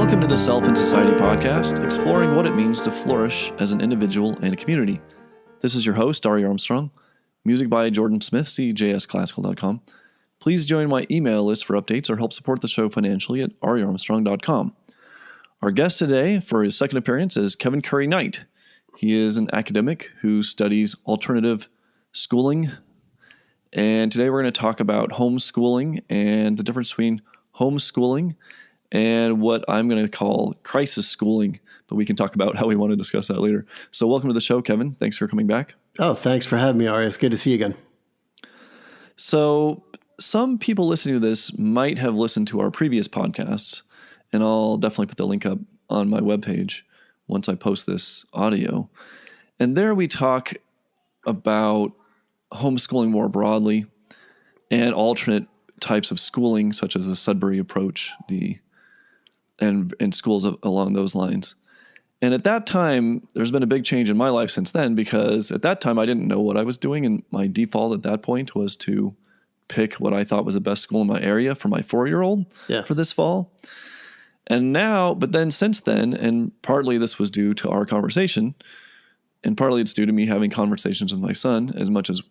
Welcome to the Self and Society podcast, exploring what it means to flourish as an individual and a community. This is your host, Ari Armstrong. Music by Jordan Smith, cjsclassical.com. Please join my email list for updates or help support the show financially at ariarmstrong.com. Our guest today for his second appearance is Kevin Currie-Knight. He is an academic who studies alternative schooling. And today we're going to talk about homeschooling and the difference between homeschooling and what I'm going to call crisis schooling, but we can talk about how we want to discuss that later. So welcome to the show, Kevin. Thanks for coming back. Oh, thanks for having me, Ari. It's good to see you again. So some people listening to this might have listened to our previous podcasts, and I'll definitely put the link up on my webpage once I post this audio. And there we talk about homeschooling more broadly and alternate types of schooling, such as the Sudbury approach, and schools along those lines. And at that time, there's been a big change in my life since then, because at that time I didn't know what I was doing, and my default at that point was to pick what I thought was the best school in my area for my 4-year-old for this fall. And now, but then since then, and partly this was due to our conversation, and partly it's due to me having conversations with my son as much as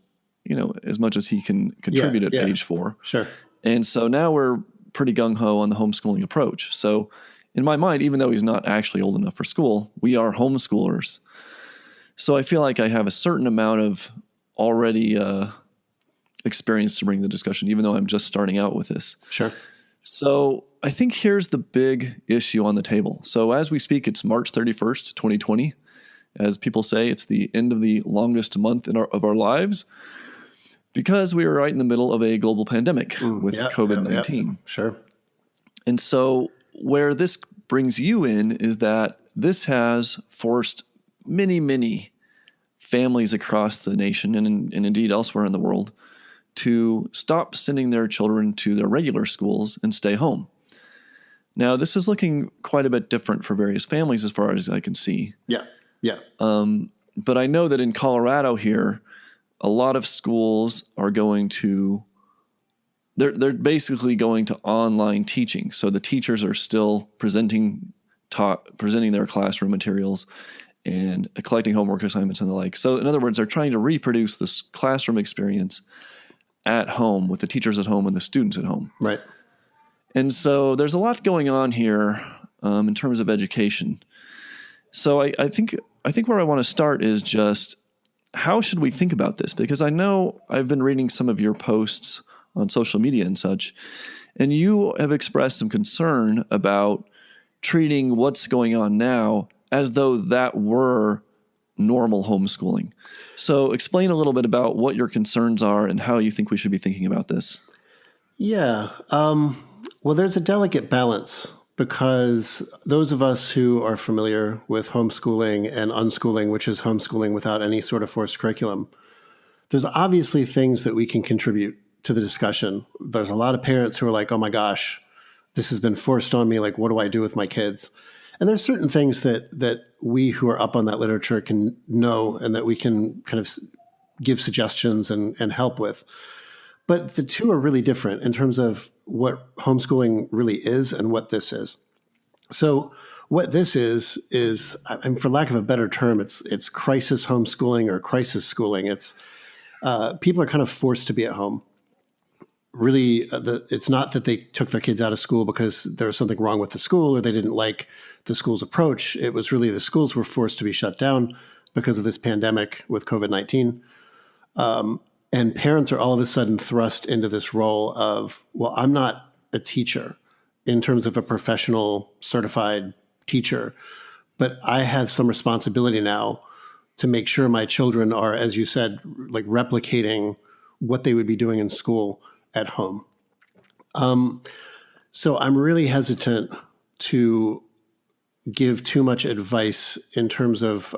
he can contribute at age 4. Sure. And so now we're pretty gung-ho on the homeschooling approach. So in my mind, even though he's not actually old enough for school, we are homeschoolers. So I feel like I have a certain amount of already experience to bring to the discussion, even though I'm just starting out with this. Sure. So I think here's the big issue on the table. So as we speak, it's March 31st, 2020. As people say, it's the end of the longest month of our lives, because we were right in the middle of a global pandemic with COVID-19. Sure. And so where this brings you in is that this has forced many, many families across the nation and indeed elsewhere in the world to stop sending their children to their regular schools and stay home. Now, this is looking quite a bit different for various families as far as I can see. Yeah. But I know that in Colorado here, a lot of schools are going to, they're basically going to online teaching. So the teachers are still presenting their classroom materials and collecting homework assignments and the like. So in other words, they're trying to reproduce this classroom experience at home with the teachers at home and the students at home. Right. And so there's a lot going on here in terms of education. So I think where I want to start is just, how should we think about this? Because I know I've been reading some of your posts on social media and such, and you have expressed some concern about treating what's going on now as though that were normal homeschooling. So explain a little bit about what your concerns are and how you think we should be thinking about this. Yeah. Well, there's a delicate balance, because those of us who are familiar with homeschooling and unschooling, which is homeschooling without any sort of forced curriculum, there's obviously things that we can contribute to the discussion. There's a lot of parents who are like, oh my gosh, this has been forced on me. Like, what do I do with my kids? And there's certain things that we who are up on that literature can know and that we can kind of give suggestions and help with. But the two are really different in terms of what homeschooling really is and what this is. So what this is, and for lack of a better term, it's crisis homeschooling or crisis schooling. It's people are kind of forced to be at home. Really, it's not that they took their kids out of school because there was something wrong with the school or they didn't like the school's approach. It was really the schools were forced to be shut down because of this pandemic with COVID-19. And parents are all of a sudden thrust into this role of, well, I'm not a teacher in terms of a professional certified teacher, but I have some responsibility now to make sure my children are, as you said, like replicating what they would be doing in school at home. So I'm really hesitant to give too much advice in terms of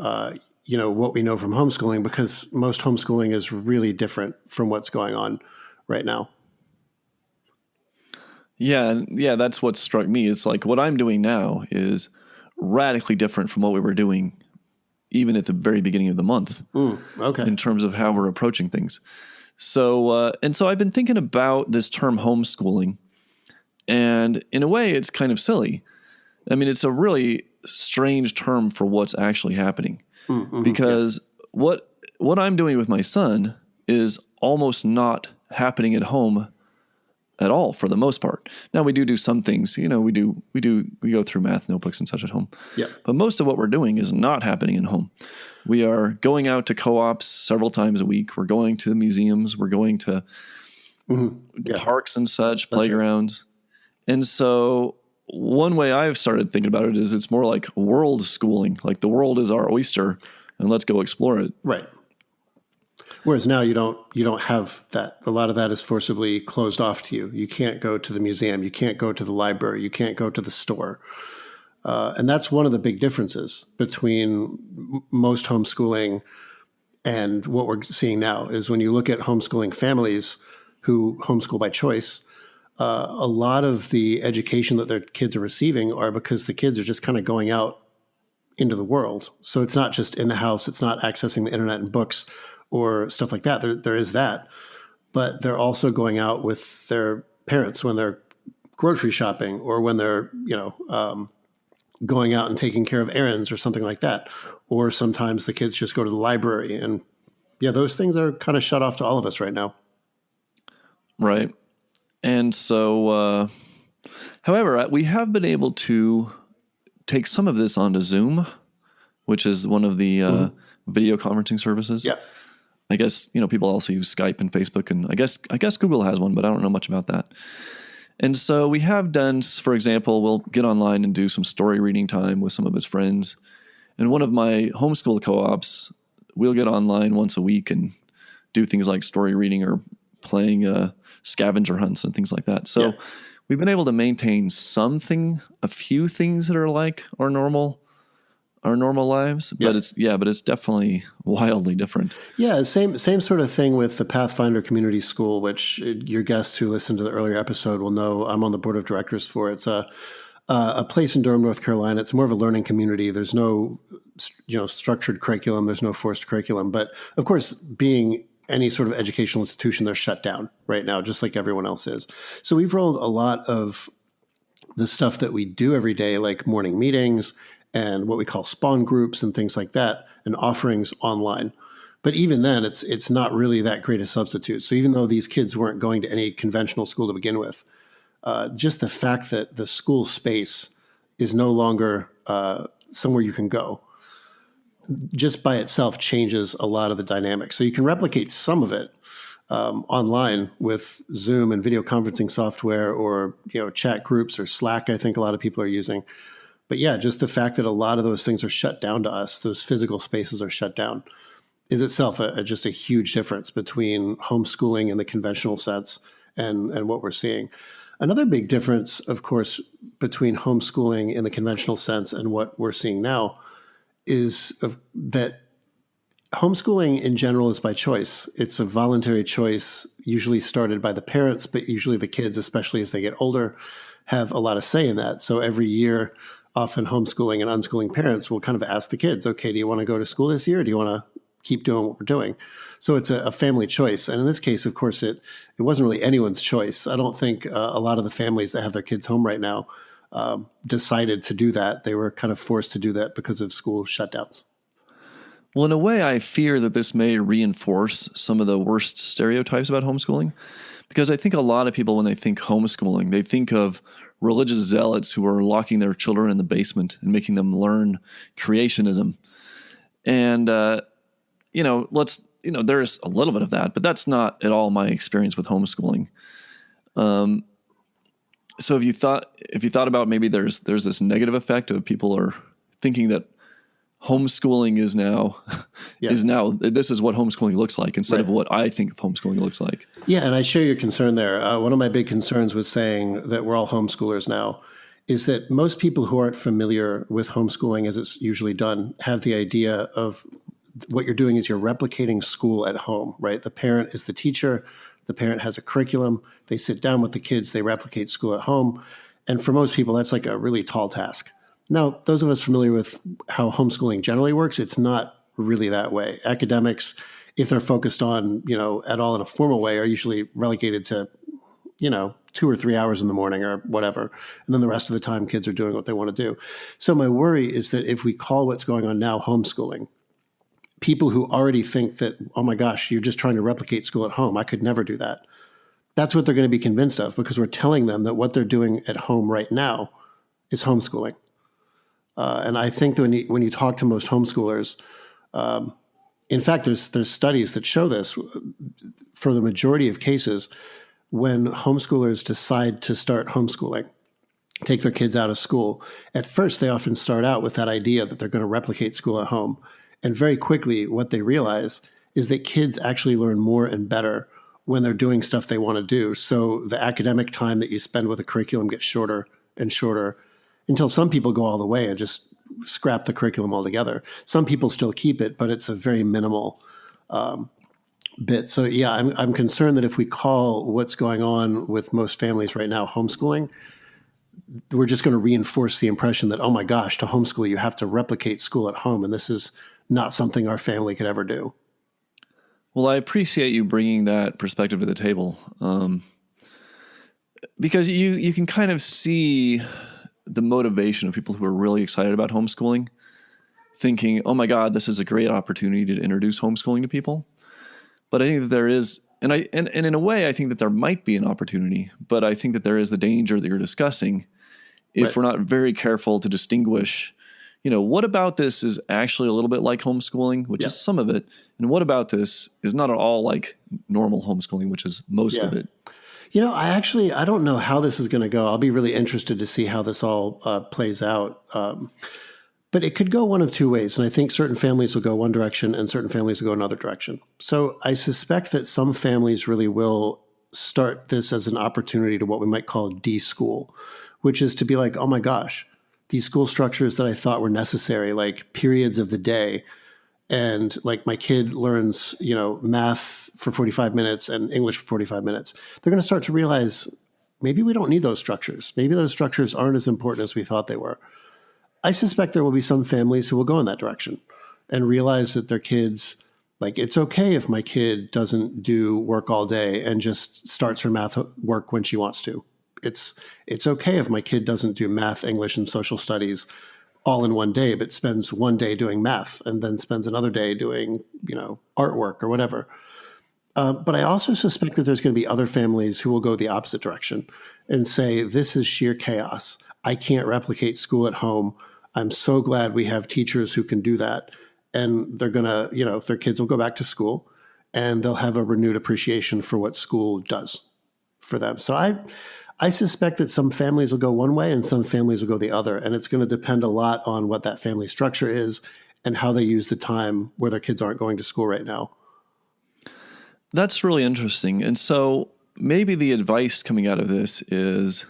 what we know from homeschooling, because most homeschooling is really different from what's going on right now. Yeah, that's what struck me. It's like what I'm doing now is radically different from what we were doing even at the very beginning of the month. Okay. In terms of how we're approaching things. So I've been thinking about this term homeschooling, and in a way it's kind of silly. I mean, it's a really strange term for what's actually happening, because what I'm doing with my son is almost not happening at home at all for the most part. Now we do some things, we go through math notebooks and such at home. Yeah. But most of what we're doing is not happening at home. We are going out to co-ops several times a week. We're going to the museums. We're going to parks and such, playgrounds. Right. And so one way I've started thinking about it is it's more like world schooling. Like the world is our oyster and let's go explore it. Right. Whereas now you don't have that. A lot of that is forcibly closed off to you. You can't go to the museum. You can't go to the library. You can't go to the store. And that's one of the big differences between most homeschooling and what we're seeing now is when you look at homeschooling families who homeschool by choice, a lot of the education that their kids are receiving are because the kids are just kind of going out into the world. So it's not just in the house. It's not accessing the internet and books or stuff like that. There is that. But they're also going out with their parents when they're grocery shopping or when they're, going out and taking care of errands or something like that. Or sometimes the kids just go to the library. And those things are kind of shut off to all of us right now. Right. And so, however, we have been able to take some of this onto Zoom, which is one of the video conferencing services. Yeah. I guess, people also use Skype and Facebook, and I guess Google has one, but I don't know much about that. And so we have done, for example, we'll get online and do some story reading time with some of his friends. And one of my homeschool co-ops, we'll get online once a week and do things like story reading or playing scavenger hunts and things like that. So we've been able to maintain a few things that are like our normal lives, but it's definitely wildly different. Yeah, same sort of thing with the Pathfinder Community School, which your guests who listened to the earlier episode will know I'm on the board of directors for. It's a place in Durham, North Carolina. It's more of a learning community. There's no structured curriculum. There's no forced curriculum. But of course, being any sort of educational institution, they're shut down right now, just like everyone else is. So we've rolled a lot of the stuff that we do every day, like morning meetings and what we call spawn groups and things like that, and offerings online. But even then, it's not really that great a substitute. So even though these kids weren't going to any conventional school to begin with, just the fact that the school space is no longer somewhere you can go, just by itself changes a lot of the dynamics. So you can replicate some of it online with Zoom and video conferencing software or chat groups or Slack, I think a lot of people are using. But just the fact that a lot of those things are shut down to us, those physical spaces are shut down, is itself just a huge difference between homeschooling in the conventional sense and what we're seeing. Another big difference, of course, between homeschooling in the conventional sense and what we're seeing now is that homeschooling in general is by choice. It's a voluntary choice, usually started by the parents, but usually the kids, especially as they get older, have a lot of say in that. So every year, often homeschooling and unschooling parents will kind of ask the kids, okay, do you want to go to school this year? Or do you want to keep doing what we're doing? So it's a family choice. And in this case, of course, it wasn't really anyone's choice. I don't think a lot of the families that have their kids home right now decided to do that. They were kind of forced to do that because of school shutdowns. Well, in a way, I fear that this may reinforce some of the worst stereotypes about homeschooling, because I think a lot of people, when they think homeschooling, they think of religious zealots who are locking their children in the basement and making them learn creationism. And, there's a little bit of that, but that's not at all my experience with homeschooling. So if you thought about maybe there's this negative effect of people are thinking that homeschooling is now this is what homeschooling looks like instead of what I think of homeschooling looks like. Yeah, and I share your concern there. One of my big concerns with saying that we're all homeschoolers now is that most people who aren't familiar with homeschooling as it's usually done have the idea of what you're doing is you're replicating school at home, right? The parent is the teacher. The parent has a curriculum. They sit down with the kids. They replicate school at home. And for most people, that's like a really tall task. Now, those of us familiar with how homeschooling generally works, it's not really that way. Academics, if they're focused on, at all in a formal way, are usually relegated to 2 or 3 hours in the morning or whatever. And then the rest of the time, kids are doing what they want to do. So my worry is that if we call what's going on now homeschooling, people who already think that, oh my gosh, you're just trying to replicate school at home, I could never do that. That's what they're going to be convinced of, because we're telling them that what they're doing at home right now is homeschooling. And I think that when you talk to most homeschoolers, in fact, there's studies that show this. For the majority of cases, when homeschoolers decide to start homeschooling, take their kids out of school, at first they often start out with that idea that they're going to replicate school at home. And very quickly, what they realize is that kids actually learn more and better when they're doing stuff they want to do. So the academic time that you spend with a curriculum gets shorter and shorter, until some people go all the way and just scrap the curriculum altogether. Some people still keep it, but it's a very minimal bit. So yeah, I'm concerned that if we call what's going on with most families right now homeschooling, we're just going to reinforce the impression that, oh my gosh, to homeschool, you have to replicate school at home. And this is not something our family could ever do. Well, I appreciate you bringing that perspective to the table, because you can kind of see the motivation of people who are really excited about homeschooling, thinking, oh my God, this is a great opportunity to introduce homeschooling to people. But I think that there is, and in a way, I think that there might be an opportunity, but I think that there is the danger that you're discussing if Right. we're not very careful to distinguish, what about this is actually a little bit like homeschooling, which is some of it, and what about this is not at all like normal homeschooling, which is most of it. I don't know how this is going to go. I'll be really interested to see how this all plays out. But it could go one of two ways. And I think certain families will go one direction and certain families will go another direction. So I suspect that some families really will start this as an opportunity to what we might call de-school, which is to be like, oh my gosh, these school structures that I thought were necessary, like periods of the day, and like my kid learns, math for 45 minutes and English for 45 minutes, they're going to start to realize maybe we don't need those structures. Maybe those structures aren't as important as we thought they were. I suspect there will be some families who will go in that direction and realize that their kids, like, it's okay if my kid doesn't do work all day and just starts her math work when she wants to. It's okay if my kid doesn't do math, English, and social studies all in one day, but spends one day doing math and then spends another day doing, artwork or whatever. But I also suspect that there's going to be other families who will go the opposite direction and say, this is sheer chaos. I can't replicate school at home. I'm so glad we have teachers who can do that. And they're going to, their kids will go back to school and they'll have a renewed appreciation for what school does for them. So I suspect that some families will go one way and some families will go the other. And it's going to depend a lot on what that family structure is and how they use the time where their kids aren't going to school right now. That's really interesting. And so maybe the advice coming out of this is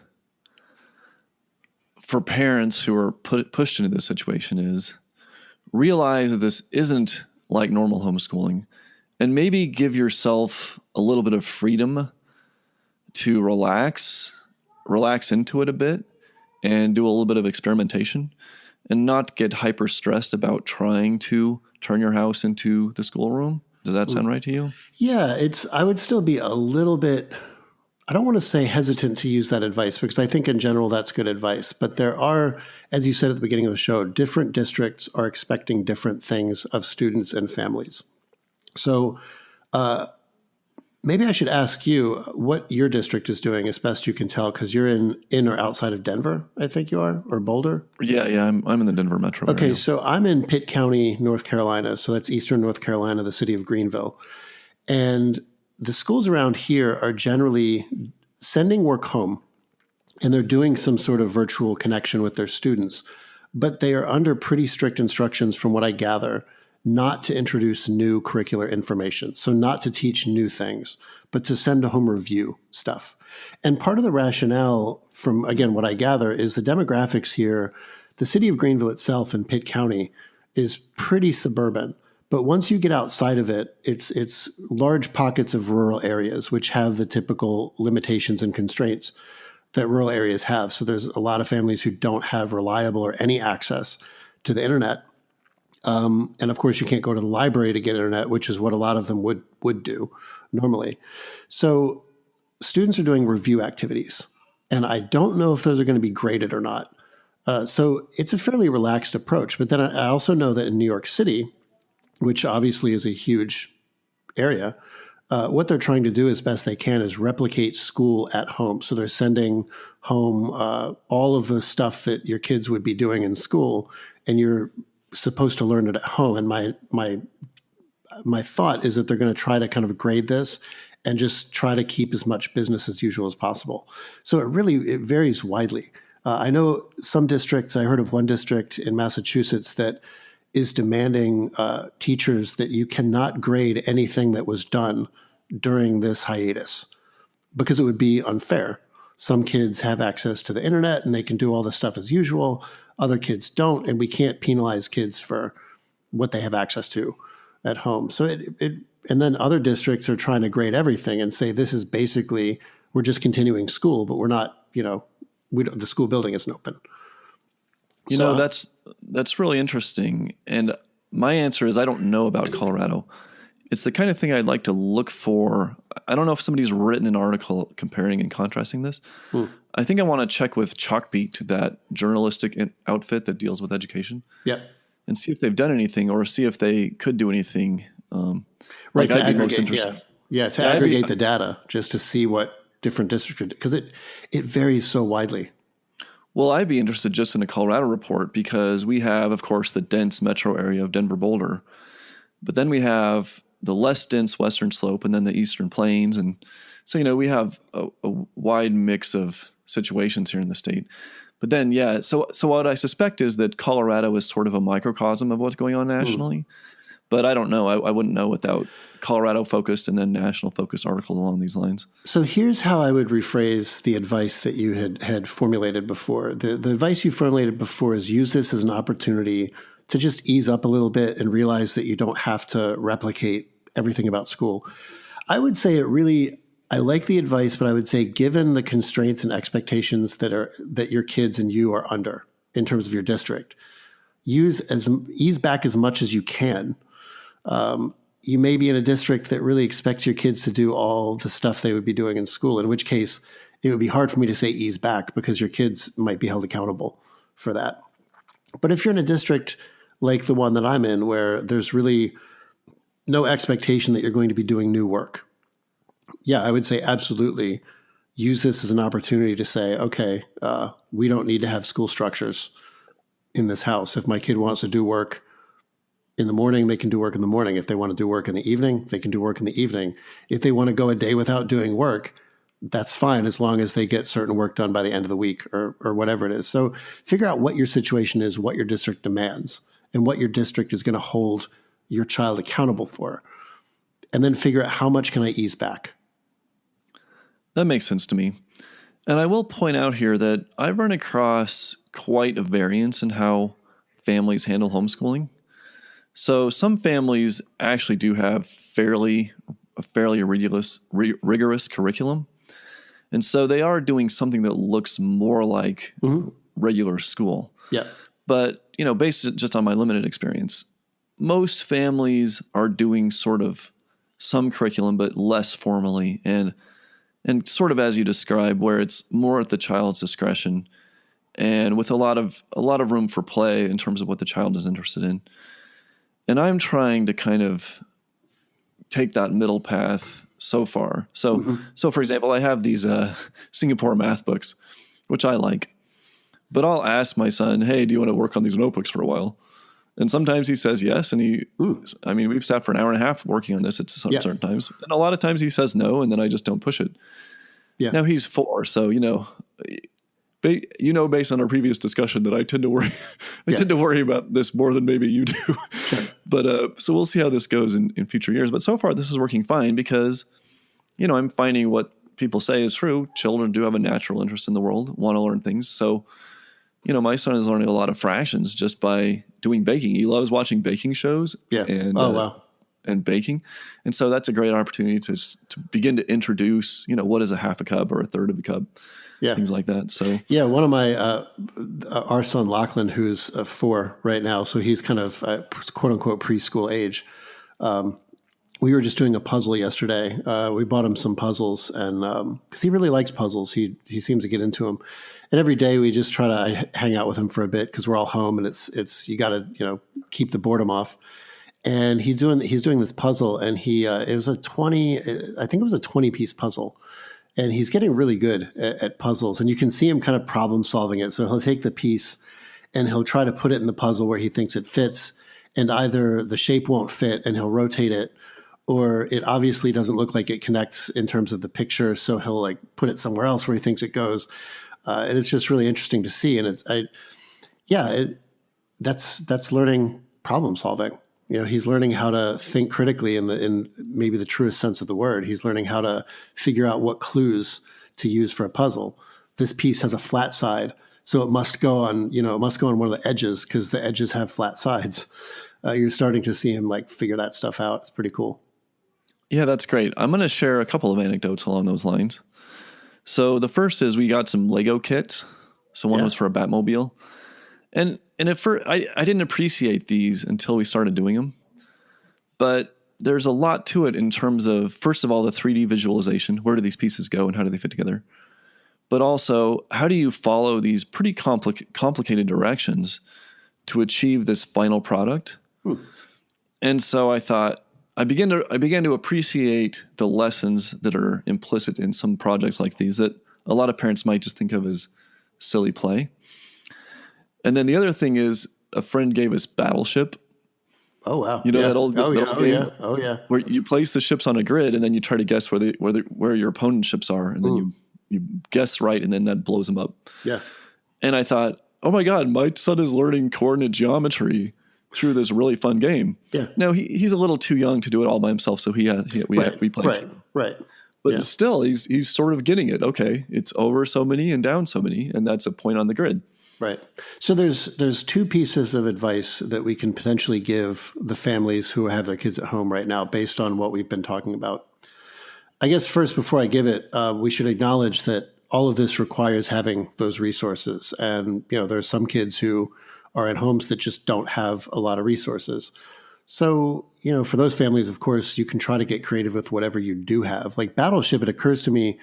for parents who are pushed into this situation is realize that this isn't like normal homeschooling, and maybe give yourself a little bit of freedom to relax into it a bit and do a little bit of experimentation and not get hyper stressed about trying to turn your house into the schoolroom. Does that sound right to you? Yeah, I would still be a little bit, I don't want to say hesitant to use that advice, because I think in general that's good advice. But there are, as you said at the beginning of the show, different districts are expecting different things of students and families. So maybe I should ask you what your district is doing as best you can tell, because you're in or outside of Denver, I think you are, or Boulder. Yeah, I'm in the Denver metro area. Okay, so I'm in Pitt County, North Carolina. So that's eastern North Carolina, the city of Greenville. And the schools around here are generally sending work home, and they're doing some sort of virtual connection with their students. But they are under pretty strict instructions, from what I gather, not to introduce new curricular information. So not to teach new things, but to send home review stuff. And part of the rationale from, again, what I gather is the demographics here. The city of Greenville itself in Pitt County is pretty suburban. But once you get outside of it, it's large pockets of rural areas, which have the typical limitations and constraints that rural areas have. So there's a lot of families who don't have reliable or any access to the internet. And of course, you can't go to the library to get internet, which is what a lot of them would do normally. So students are doing review activities. And I don't know if those are going to be graded or not. So it's a fairly relaxed approach. But then I also know that in New York City, which obviously is a huge area, what they're trying to do as best they can is replicate school at home. So they're sending home all of the stuff that your kids would be doing in school, and you're supposed to learn it at home. And my thought is that they're going to try to kind of grade this and just try to keep as much business as usual as possible. So it varies widely. I know some districts, I heard of one district in Massachusetts that is demanding teachers that you cannot grade anything that was done during this hiatus because it would be unfair. Some kids have access to the internet and they can do all this stuff as usual. Other kids don't, and we can't penalize kids for what they have access to at home. So and then other districts are trying to grade everything and say this is basically, we're just continuing school, but we're not, the school building isn't open. That's really interesting. And my answer is I don't know about Colorado. It's the kind of thing I'd like to look for. I don't know if somebody's written an article comparing and contrasting this. I think I want to check with Chalkbeat, that journalistic outfit that deals with education. Yep. And see if they've done anything or see if they could do anything. Right, to aggregate, aggregate the data just to see what different districts, because it varies so widely. Well, I'd be interested just in a Colorado report because we have, of course, the dense metro area of Denver-Boulder, but then we have the less dense western slope and then the eastern plains. And so, we have a wide mix of situations here in the state. But then, so what I suspect is that Colorado is sort of a microcosm of what's going on nationally. But I don't know. I wouldn't know without Colorado-focused and then national-focused articles along these lines. So here's how I would rephrase the advice that you had formulated before. The advice you formulated before is use this as an opportunity to just ease up a little bit and realize that you don't have to replicate everything about school. I would say I like the advice, but I would say given the constraints and expectations that your kids and you are under in terms of your district, ease back as much as you can. You may be in a district that really expects your kids to do all the stuff they would be doing in school, in which case it would be hard for me to say ease back because your kids might be held accountable for that. But if you're in a district like the one that I'm in, where there's really no expectation that you're going to be doing new work, I would say absolutely use this as an opportunity to say, okay, we don't need to have school structures in this house. If my kid wants to do work in the morning, they can do work in the morning. If they want to do work in the evening, they can do work in the evening. If they want to go a day without doing work, that's fine as long as they get certain work done by the end of the week or whatever it is. So figure out what your situation is, what your district demands, and what your district is going to hold your child accountable for. And then figure out how much can I ease back. That makes sense to me. And I will point out here that I've run across quite a variance in how families handle homeschooling. So some families actually do have a fairly rigorous curriculum. And so they are doing something that looks more like regular school. Yeah. But, based just on my limited experience, most families are doing sort of some curriculum, but less formally and sort of as you described, where it's more at the child's discretion and with a lot of room for play in terms of what the child is interested in. And I'm trying to kind of take that middle path so far. So for example, I have these Singapore math books, which I like. But I'll ask my son, hey, do you want to work on these notebooks for a while? And sometimes he says yes. And we've sat for an hour and a half working on this at certain times. And a lot of times he says no, and then I just don't push it. Yeah. Now he's 4, so, based on our previous discussion that I tend to worry, tend to worry about this more than maybe you do. Sure. But so we'll see how this goes in future years. But so far, this is working fine because, I'm finding what people say is true. Children do have a natural interest in the world, want to learn things. So, my son is learning a lot of fractions just by doing baking. He loves watching baking shows. Yeah. And, wow. And baking. And so that's a great opportunity to begin to introduce, what is a half a cup or a third of a cup. Yeah. Things like that. So one of my our son Lachlan, who's 4 right now, so he's kind of quote unquote preschool age. we were just doing a puzzle yesterday. We bought him some puzzles, and because he really likes puzzles, he seems to get into them. And every day we just try to hang out with him for a bit because we're all home, and it's you got to keep the boredom off. And he's doing this puzzle, and it was a 20-piece puzzle, and he's getting really good at puzzles. And you can see him kind of problem solving it. So he'll take the piece and he'll try to put it in the puzzle where he thinks it fits, and either the shape won't fit and he'll rotate it, or it obviously doesn't look like it connects in terms of the picture, so he'll like put it somewhere else where he thinks it goes. And it's just really interesting to see. And that's learning problem solving. He's learning how to think critically in maybe the truest sense of the word. He's learning how to figure out what clues to use for a puzzle. This piece has a flat side, so it must go on one of the edges because the edges have flat sides. You're starting to see him like figure that stuff out. It's pretty cool. Yeah, that's great. I'm going to share a couple of anecdotes along those lines. So the first is we got some Lego kits. So one was for a Batmobile. And at first, I didn't appreciate these until we started doing them. But there's a lot to it in terms of, first of all, the 3D visualization. Where do these pieces go and how do they fit together? But also, how do you follow these pretty complicated directions to achieve this final product? And so I thought, I began to appreciate the lessons that are implicit in some projects like these that a lot of parents might just think of as silly play. And then the other thing is a friend gave us Battleship. Oh, wow. That old game? Oh, yeah. Where you place the ships on a grid and then you try to guess where your opponent's ships are. And then you guess right and then that blows them up. Yeah. And I thought, oh my God, my son is learning coordinate geometry through this really fun game. Yeah. Now he's a little too young to do it all by himself, so we played. Right. But still, he's sort of getting it. Okay, it's over so many and down so many, and that's a point on the grid. Right. So there's two pieces of advice that we can potentially give the families who have their kids at home right now, based on what we've been talking about. I guess first, before I give it, we should acknowledge that all of this requires having those resources, and there's some kids who are in homes that just don't have a lot of resources. So, for those families, of course, you can try to get creative with whatever you do have. Like Battleship, it occurs to me,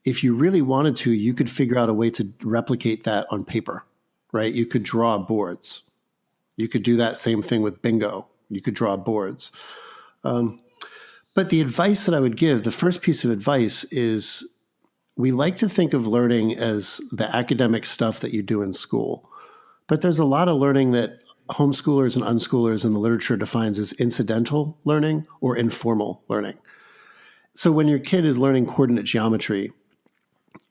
if you really wanted to, you could figure out a way to replicate that on paper, right? You could draw boards. You could do that same thing with bingo. You could draw boards. But the advice that I would give, the first piece of advice is, we like to think of learning as the academic stuff that you do in school. But there's a lot of learning that homeschoolers and unschoolers in the literature defines as incidental learning or informal learning. So when your kid is learning coordinate geometry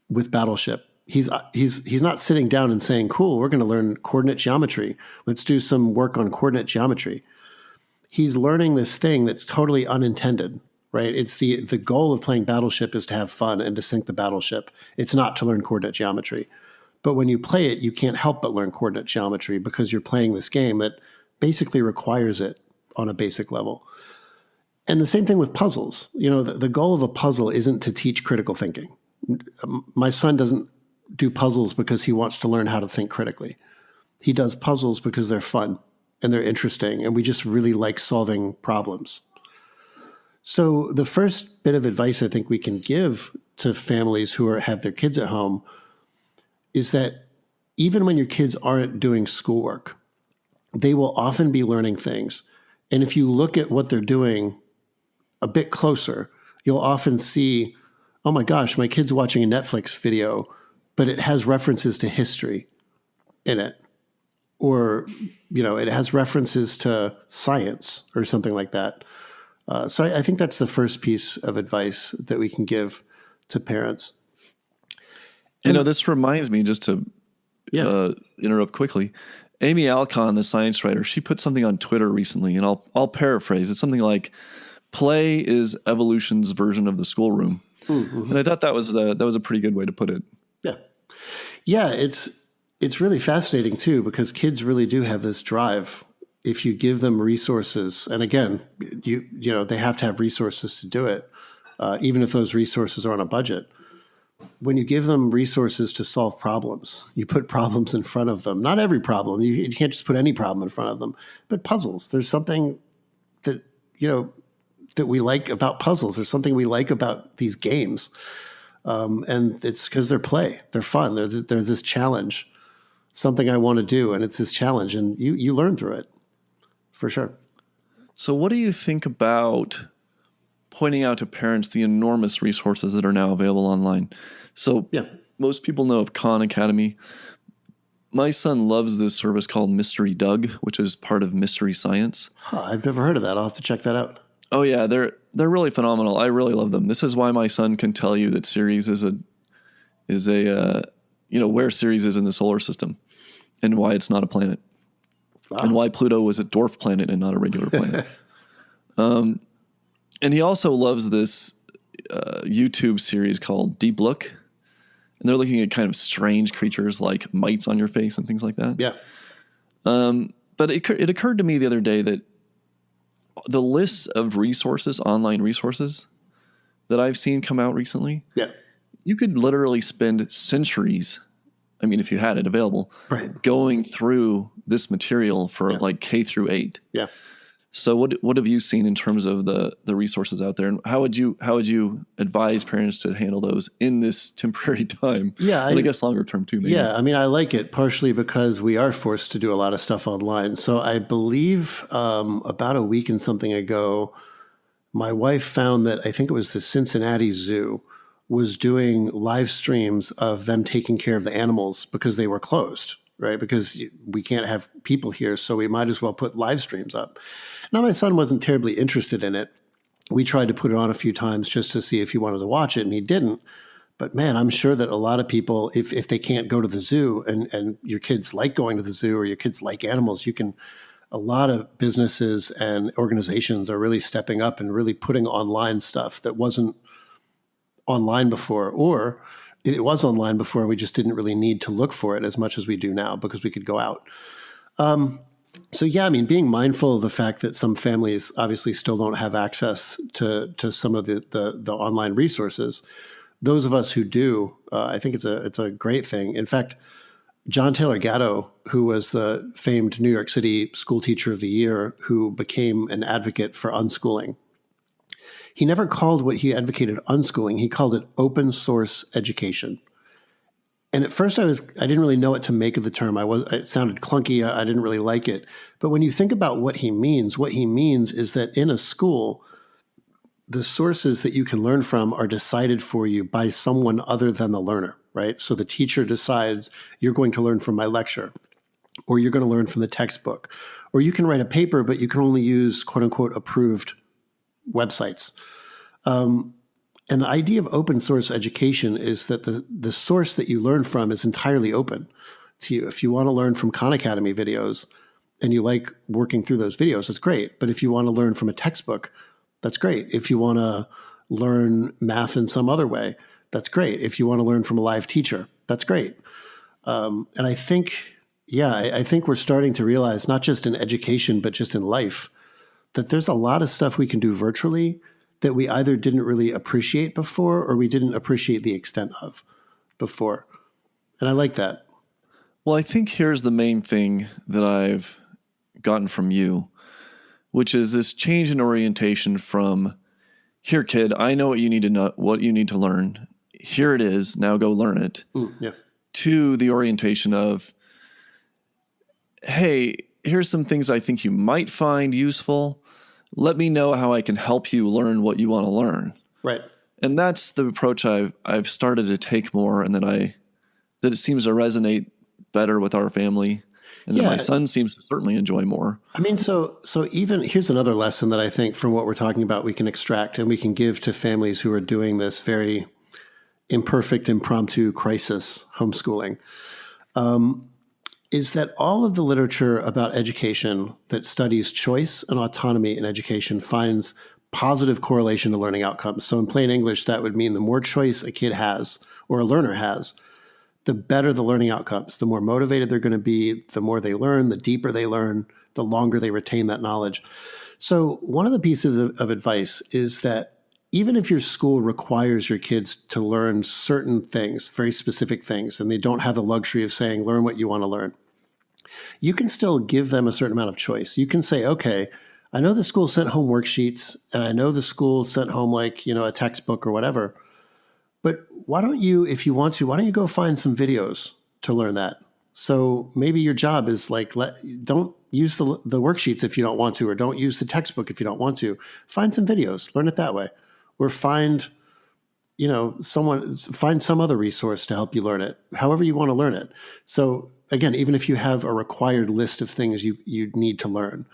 with Battleship, he's not sitting down and saying, cool, we're going to learn coordinate geometry. Let's do some work on coordinate geometry. He's learning this thing that's totally unintended, right? It's the goal of playing Battleship is to have fun and to sink the battleship. It's not to learn coordinate geometry. But when you play it, you can't help but learn coordinate geometry because you're playing this game that basically requires it on a basic level. And the same thing with puzzles. The goal of a puzzle isn't to teach critical thinking. My son doesn't do puzzles because he wants to learn how to think critically. He does puzzles because they're fun and they're interesting, and we just really like solving problems. So the first bit of advice I think we can give to families who have their kids at home is that even when your kids aren't doing schoolwork, they will often be learning things. And if you look at what they're doing a bit closer, you'll often see, oh my gosh, my kid's watching a Netflix video, but it has references to history in it. Or, it has references to science or something like that. So I think that's the first piece of advice that we can give to parents. This reminds me, just to interrupt quickly, Amy Alcon, the science writer, she put something on Twitter recently, and I'll paraphrase. It's something like, play is evolution's version of the schoolroom. Mm-hmm. And I thought that was a pretty good way to put it. Yeah. Yeah, it's really fascinating too, because kids really do have this drive. If you give them resources, and again, they have to have resources to do it, even if those resources are on a budget. When you give them resources to solve problems, you put problems in front of them. Not every problem. You can't just put any problem in front of them, but puzzles. There's something that, that we like about puzzles. There's something we like about these games. And it's because they're fun. There's this challenge, something I want to do. And it's this challenge, and you learn through it for sure. So what do you think about pointing out to parents the enormous resources that are now available online? So most people know of Khan Academy. My son loves this service called Mystery Doug, which is part of Mystery Science. I've never heard of that. I'll have to check that out. Oh yeah, they're really phenomenal. I really love them. This is why my son can tell you that Ceres is where Ceres is in the solar system, and why it's not a planet, and why Pluto was a dwarf planet and not a regular planet. And he also loves this YouTube series called Deep Look. And they're looking at kind of strange creatures like mites on your face and things like that. Yeah. But it occurred to me the other day that the lists of resources, online resources, that I've seen come out recently, you could literally spend centuries, I mean, if you had it available, going through this material for like K through 8. Yeah. So what have you seen in terms of the resources out there, and how would you advise parents to handle those in this temporary time? Yeah, and I guess longer term too. Maybe. Yeah, I mean, I like it partially because we are forced to do a lot of stuff online. So I believe about a week and something ago, my wife found that I think it was the Cincinnati Zoo was doing live streams of them taking care of the animals because they were closed, right? Because we can't have people here, so we might as well put live streams up. Now, my son wasn't terribly interested in it. We tried to put it on a few times just to see if he wanted to watch it, and he didn't. But man, I'm sure that a lot of people, if they can't go to the zoo and your kids like going to the zoo or your kids like animals, a lot of businesses and organizations are really stepping up and really putting online stuff that wasn't online before, or it was online before and we just didn't really need to look for it as much as we do now because we could go out. So yeah, I mean, being mindful of the fact that some families obviously still don't have access to some of the online resources. Those of us who do, I think it's a great thing. In fact, John Taylor Gatto, who was the famed New York City school teacher of the year, who became an advocate for unschooling, he never called what he advocated unschooling. He called it open source education. And at first I didn't really know what to make of the term. It sounded clunky. I didn't really like it. But when you think about what he means is that in a school, the sources that you can learn from are decided for you by someone other than the learner, right? So the teacher decides you're going to learn from my lecture, or you're going to learn from the textbook, or you can write a paper, but you can only use quote unquote approved websites. And the idea of open source education is that the source that you learn from is entirely open to you. If you want to learn from Khan Academy videos and you like working through those videos, that's great. But if you want to learn from a textbook, that's great. If you want to learn math in some other way, that's great. If you want to learn from a live teacher, that's great. And I think, I think we're starting to realize, not just in education, but just in life, that there's a lot of stuff we can do virtually that we either didn't really appreciate before or we didn't appreciate the extent of before. And I like that. Well, I think here's the main thing that I've gotten from you, which is this change in orientation from, here, kid, I know what you need to know, what you need to learn. Here it is. Now go learn it. To the orientation of, hey, here's some things I think you might find useful. Let me know how I can help you learn what you want to learn. Right. And that's the approach I've started to take more, and that it seems to resonate better with our family, and that my son seems to certainly enjoy more. I mean, so even here's another lesson that I think from what we're talking about we can extract and we can give to families who are doing this very imperfect, impromptu crisis homeschooling. Is that all of the literature about education that studies choice and autonomy in education finds positive correlation to learning outcomes. So in plain English, that would mean the more choice a kid has or a learner has, the better the learning outcomes. The more motivated they're going to be, the more they learn, the deeper they learn, the longer they retain that knowledge. So one of the pieces of advice is that even if your school requires your kids to learn certain things, very specific things, and they don't have the luxury of saying, learn what you want to learn, you can still give them a certain amount of choice. You can say, okay, I know the school sent home worksheets, and I know the school sent home like, a textbook or whatever. But why don't you, if you want to, why don't you go find some videos to learn that? So maybe your job is like, don't use the worksheets if you don't want to, or don't use the textbook if you don't want to. Find some videos, learn it that way, or find some other resource to help you learn it, however you want to learn it. So again, even if you have a required list of things you need to learn,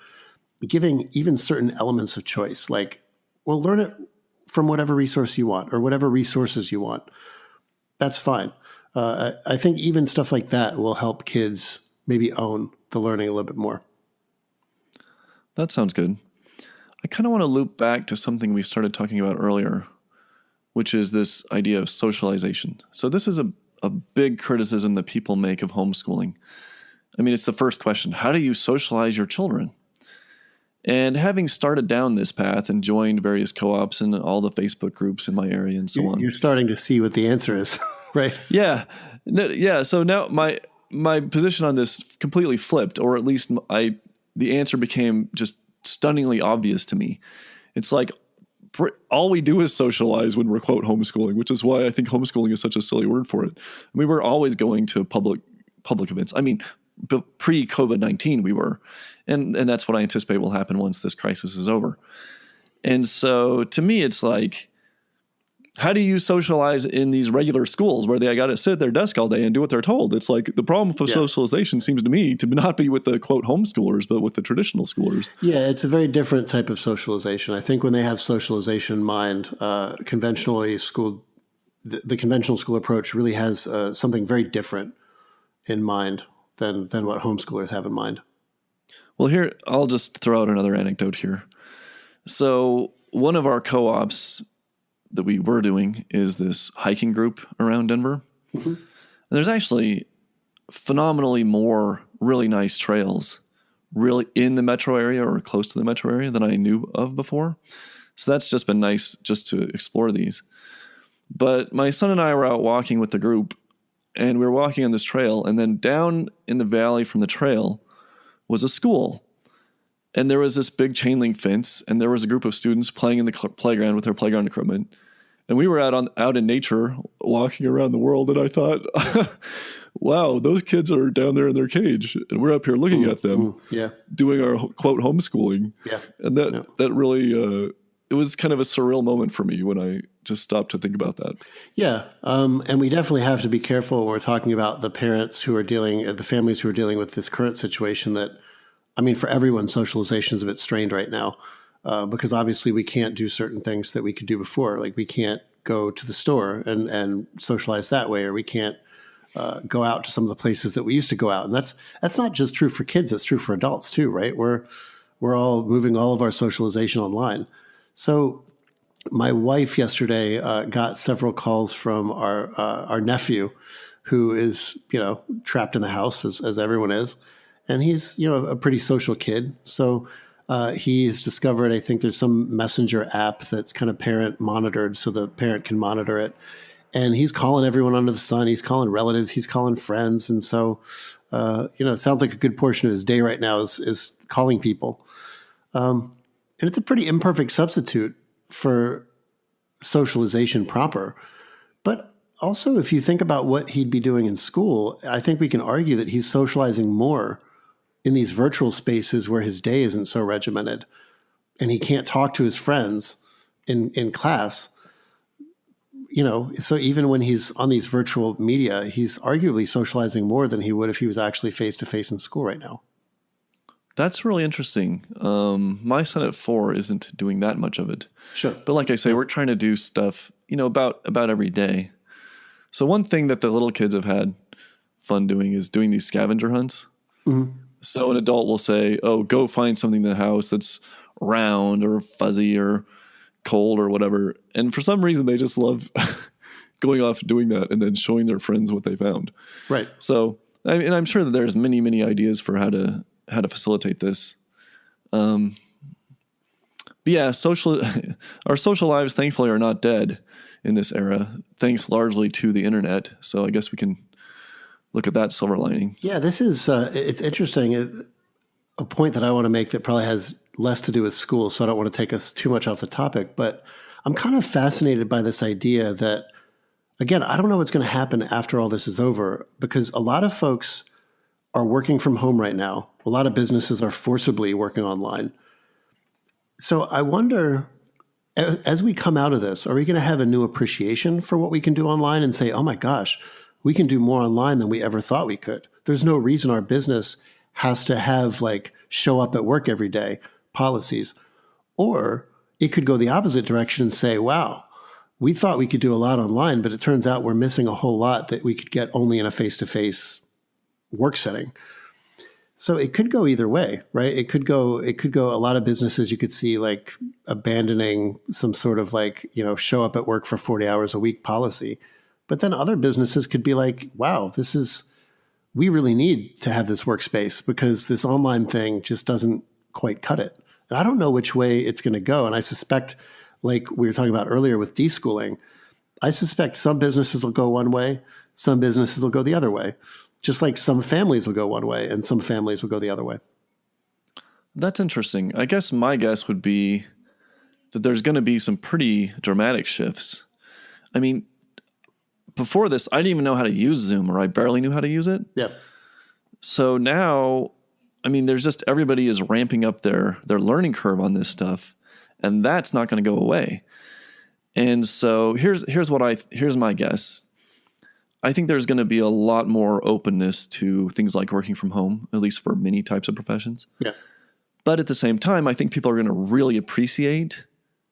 giving even certain elements of choice, like, well, learn it from whatever resource you want or whatever resources you want. That's fine. I think even stuff like that will help kids maybe own the learning a little bit more. That sounds good. I kind of want to loop back to something we started talking about earlier, which is this idea of socialization. So this is a big criticism that people make of homeschooling. I mean, it's the first question. How do you socialize your children? And having started down this path and joined various co-ops and all the Facebook groups in my area and so on. You're starting to see what the answer is, right? Yeah. Yeah. So now my position on this completely flipped, or at least the answer became just stunningly obvious to me. It's like, all we do is socialize when we're, quote, homeschooling, which is why I think homeschooling is such a silly word for it. I mean, we're always going to public events. I mean, pre-COVID-19 we were. And that's what I anticipate will happen once this crisis is over. And so to me, it's like, how do you socialize in these regular schools where they got to sit at their desk all day and do what they're told? It's like the problem for socialization seems to me to not be with the, quote, homeschoolers, but with the traditional schoolers. Yeah, it's a very different type of socialization. I think when they have socialization in mind, conventionally school, the conventional school approach really has something very different in mind than what homeschoolers have in mind. Well, here, I'll just throw out another anecdote here. So one of our co-ops that we were doing is this hiking group around Denver. Mm-hmm. And there's actually phenomenally more really nice trails really in the metro area or close to the metro area than I knew of before. So that's just been nice just to explore these. But my son and I were out walking with the group, and we were walking on this trail, and then down in the valley from the trail was a school. And there was this big chain link fence, and there was a group of students playing in the playground with their playground equipment. And we were out in nature walking around the world, and I thought, wow, those kids are down there in their cage, and we're up here looking at them doing our, quote, homeschooling. Yeah. And that really, it was kind of a surreal moment for me when I just stopped to think about that. Yeah. And we definitely have to be careful when we're talking about the parents who are the families who are dealing with this current situation that, I mean, for everyone, socialization is a bit strained right now because obviously we can't do certain things that we could do before. Like we can't go to the store and socialize that way, or we can't go out to some of the places that we used to go out. And that's not just true for kids. That's true for adults too, right? We're all moving all of our socialization online. So my wife yesterday got several calls from our nephew, who is trapped in the house as everyone is, and he's a pretty social kid. So he's discovered, I think there's some messenger app that's kind of parent monitored, so the parent can monitor it. And he's calling everyone under the sun. He's calling relatives. He's calling friends. And so it sounds like a good portion of his day right now is calling people. And it's a pretty imperfect substitute for socialization proper. But also, if you think about what he'd be doing in school, I think we can argue that he's socializing more in these virtual spaces where his day isn't so regimented and he can't talk to his friends in class. So even when he's on these virtual media, he's arguably socializing more than he would if he was actually face-to-face in school right now. That's really interesting. My son at 4 isn't doing that much of it. Sure. But like I say, we're trying to do stuff, about every day. So one thing that the little kids have had fun doing is doing these scavenger hunts. Mm-hmm. So an adult will say, oh, go find something in the house that's round or fuzzy or cold or whatever. And for some reason, they just love going off doing that and then showing their friends what they found. Right. So, I'm sure that there's many, many ideas for how to facilitate this. But yeah, our social lives, thankfully, are not dead in this era, thanks largely to the internet. So I guess we can look at that silver lining. Yeah, this is, it's interesting. A point that I want to make that probably has less to do with school, so I don't want to take us too much off the topic, but I'm kind of fascinated by this idea that, again, I don't know what's going to happen after all this is over, because a lot of folks are working from home right now. A lot of businesses are forcibly working online. So I wonder, as we come out of this, are we going to have a new appreciation for what we can do online and say, oh my gosh, we can do more online than we ever thought we could? There's no reason our business has to have like show up at work every day policies. Or it could go the opposite direction and say, wow, we thought we could do a lot online, but it turns out we're missing a whole lot that we could get only in a face-to-face work setting. So it could go either way, right? It could go a lot of businesses you could see like abandoning some sort of like, show up at work for 40 hours a week policy. But then other businesses could be like, wow, we really need to have this workspace because this online thing just doesn't quite cut it. And I don't know which way it's going to go. And I suspect, like we were talking about earlier with deschooling, I suspect some businesses will go one way, some businesses will go the other way. Just like some families will go one way and some families will go the other way. That's interesting. I guess my guess would be that there's going to be some pretty dramatic shifts. I mean, before this, I didn't even know how to use Zoom, or I barely knew how to use it. Yeah. So now, I mean, there's just everybody is ramping up their learning curve on this stuff, and that's not going to go away. And so here's my guess. I think there's going to be a lot more openness to things like working from home, at least for many types of professions. Yeah. But at the same time, I think people are going to really appreciate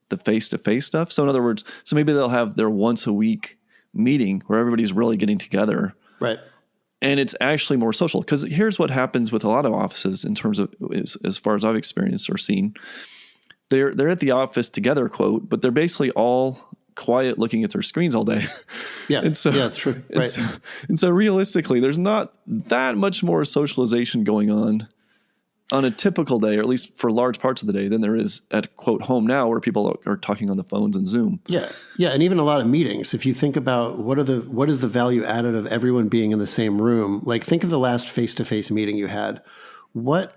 the face-to-face stuff. So in other words, maybe they'll have their once a week meeting where everybody's really getting together. Right. And it's actually more social. Because here's what happens with a lot of offices in terms of, as far as I've experienced or seen, they're at the office together, quote, but they're basically all quiet looking at their screens all day. Yeah. And so, yeah, that's true. Right. And so realistically, there's not that much more socialization going on a typical day, or at least for large parts of the day, than there is at, quote, home now, where people are talking on the phones and Zoom. Yeah. Yeah. And even a lot of meetings, if you think about what is the value added of everyone being in the same room, like think of the last face-to-face meeting you had. What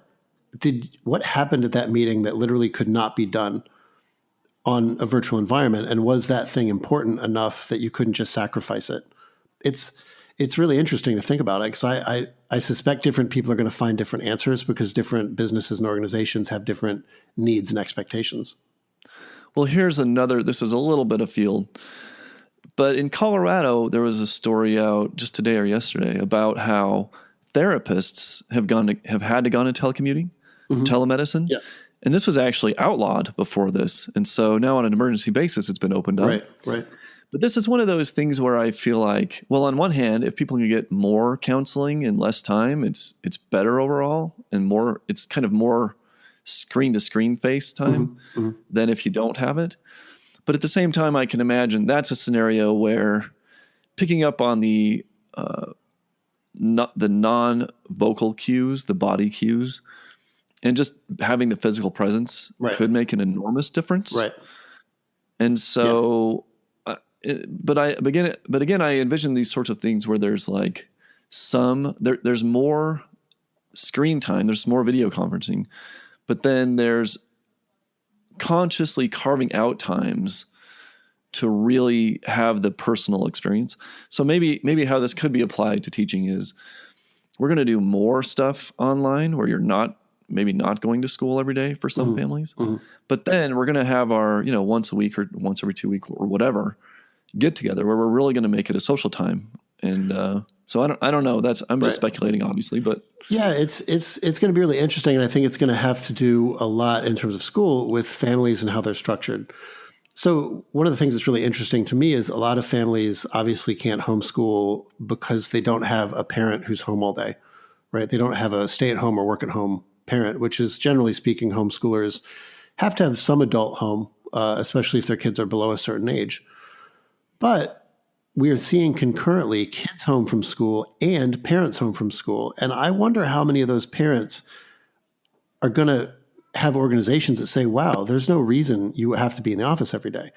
happened at that meeting that literally could not be done on a virtual environment? And was that thing important enough that you couldn't just sacrifice it? It's really interesting to think about it, because I suspect different people are going to find different answers because different businesses and organizations have different needs and expectations. Well, here's another, this is a little bit afield, but in Colorado, there was a story out just today or yesterday about how therapists have had to go into telecommuting, telemedicine. Yeah. And this was actually outlawed before this. And so now on an emergency basis, it's been opened up. Right. But this is one of those things where I feel like, well, on one hand, if people can get more counseling in less time, it's better overall, and it's kind of more screen to screen face time than if you don't have it. But at the same time, I can imagine that's a scenario where picking up on the non-vocal cues, the body cues, and just having the physical presence could make an enormous difference. Right. And so, but again, I envision these sorts of things where there's like there's more screen time, there's more video conferencing, but then there's consciously carving out times to really have the personal experience. So maybe how this could be applied to teaching is we're going to do more stuff online where you're maybe not going to school every day for some families, but then we're going to have our, once a week or once every 2 weeks or whatever, get together where we're really going to make it a social time. And, so I don't know. I'm just speculating, obviously, but yeah, it's going to be really interesting, and I think it's going to have to do a lot in terms of school with families and how they're structured. So one of the things that's really interesting to me is a lot of families obviously can't homeschool because they don't have a parent who's home all day, right? They don't have a stay-at-home or work-at-home parent, which is generally speaking, homeschoolers have to have some adult home, especially if their kids are below a certain age. But we are seeing concurrently kids home from school and parents home from school. And I wonder how many of those parents are going to have organizations that say, wow, there's no reason you have to be in the office every day.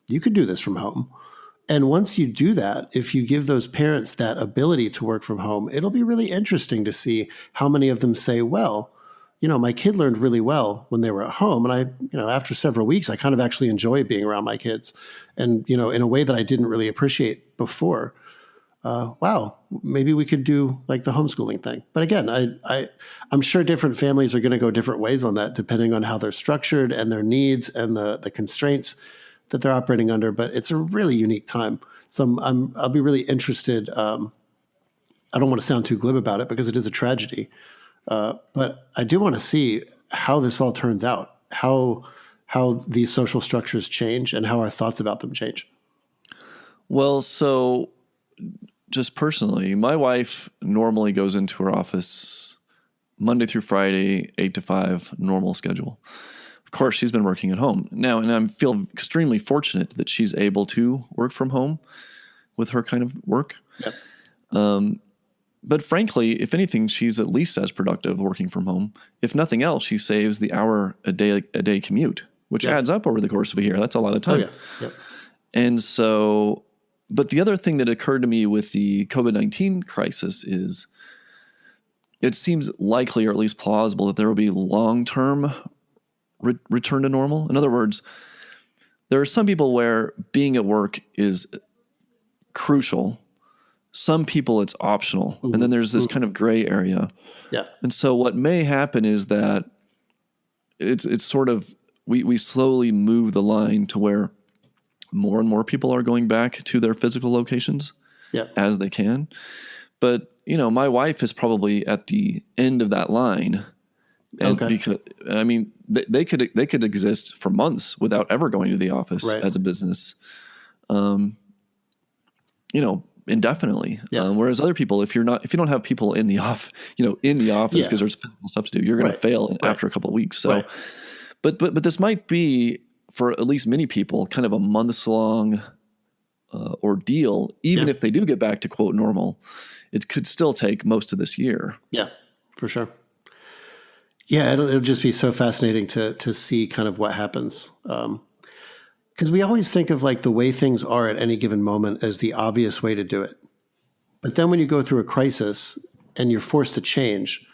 You could do this from home. And once you do that, if you give those parents that ability to work from home, it'll be really interesting to see how many of them say, well, my kid learned really well when they were at home. And after several weeks, I kind of actually enjoy being around my kids and, in a way that I didn't really appreciate before. Wow, maybe we could do like the homeschooling thing. But again, I'm sure different families are going to go different ways on that, depending on how they're structured and their needs and the constraints that they're operating under. But it's a really unique time. So I'll be really interested. I don't want to sound too glib about it because it is a tragedy. But I do want to see how this all turns out, how these social structures change and how our thoughts about them change. Well, so just personally, my wife normally goes into her office Monday through Friday, 8 to 5, normal schedule. Of course, she's been working at home now, and I feel extremely fortunate that she's able to work from home with her kind of work. Yep. But frankly, if anything, she's at least as productive working from home. If nothing else, she saves the hour a day commute, which adds up over the course of a year. That's a lot of time. Oh, yeah. Yep. And so, but the other thing that occurred to me with the COVID-19 crisis is it seems likely, or at least plausible, that there will be long-term return to normal. In other words, there are some people where being at work is crucial. Some people it's optional. Mm-hmm. And then there's this kind of gray area. Yeah. And so what may happen is that it's sort of, we slowly move the line to where more and more people are going back to their physical locations as they can. But, my wife is probably at the end of that line. And because, I mean, they could exist for months without ever going to the office as a business, indefinitely. Yeah. Whereas other people, if you don't have people in the office because there's physical stuff to do, you're going to fail after a couple of weeks. So, but this might be for at least many people kind of a months long ordeal. Even if they do get back to quote normal, it could still take most of this year. Yeah, for sure. Yeah, it'll just be so fascinating to see kind of what happens. Because we always think of like the way things are at any given moment as the obvious way to do it. But then when you go through a crisis and you're forced to change,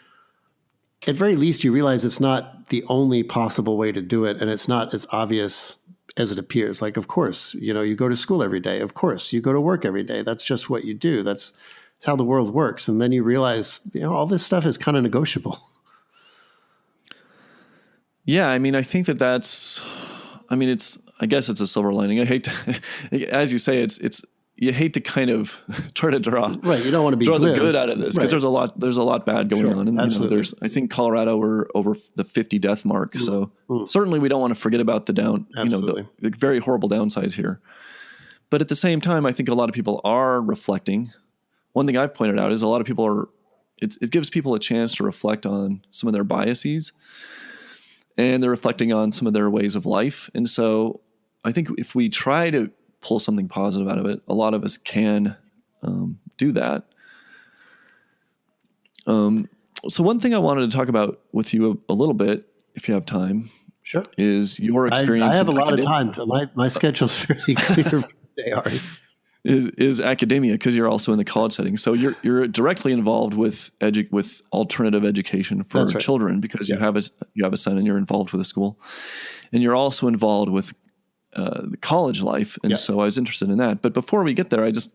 at very least you realize it's not the only possible way to do it, and it's not as obvious as it appears. Like, of course, you go to school every day. Of course, you go to work every day. That's just what you do. That's how the world works. And then you realize, all this stuff is kind of negotiable. Yeah, I mean, I think I guess it's a silver lining. I hate to, as you say, you hate to kind of try to draw you don't want to draw the good out of this because there's a lot bad going on. And absolutely. I think Colorado we're over the 50 death mark. So certainly we don't want to forget about the the very horrible downsides here. But at the same time, I think a lot of people are reflecting. One thing I've pointed out is a lot of people it gives people a chance to reflect on some of their biases. And they're reflecting on some of their ways of life. And so I think if we try to pull something positive out of it, a lot of us can do that. So one thing I wanted to talk about with you a little bit, if you have time, sure, is your experience. I have a lot of time. My schedule's fairly clear for the day, Ari. Is academia, because you're also in the college setting. So you're directly involved with alternative education for children because you have a son and you're involved with a school, and you're also involved with the college life. And so I was interested in that. But before we get there, is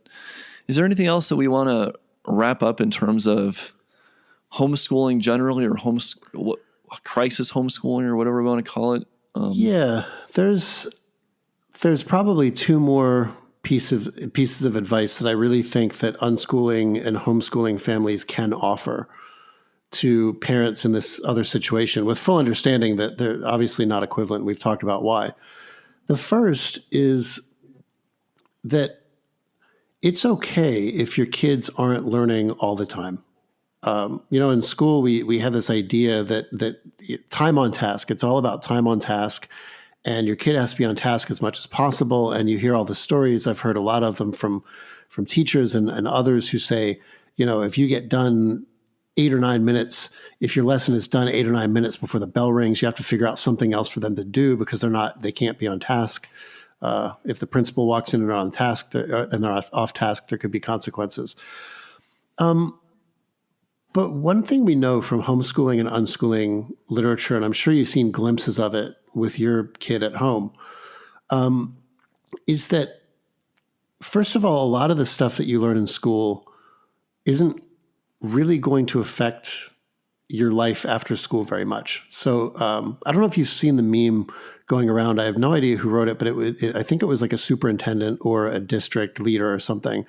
there anything else that we want to wrap up in terms of homeschooling generally, or crisis homeschooling, or whatever we want to call it? There's probably two more pieces of advice that I really think that unschooling and homeschooling families can offer to parents in this other situation, with full understanding that they're obviously not equivalent. We've talked about why. The first is that it's okay if your kids aren't learning all the time. In school, we have this idea that time on task, it's all about time on task. And your kid has to be on task as much as possible. And you hear all the stories. I've heard a lot of them from teachers and others who say, if you get done 8 or 9 minutes, if your lesson is done 8 or 9 minutes before the bell rings, you have to figure out something else for them to do because they can't be on task. If the principal walks in and they're on task and they're off task, there could be consequences. But one thing we know from homeschooling and unschooling literature, and I'm sure you've seen glimpses of it with your kid at home, is that, first of all, a lot of the stuff that you learn in school isn't really going to affect your life after school very much. So I don't know if you've seen the meme going around. I have no idea who wrote it, but I think it was like a superintendent or a district leader or something,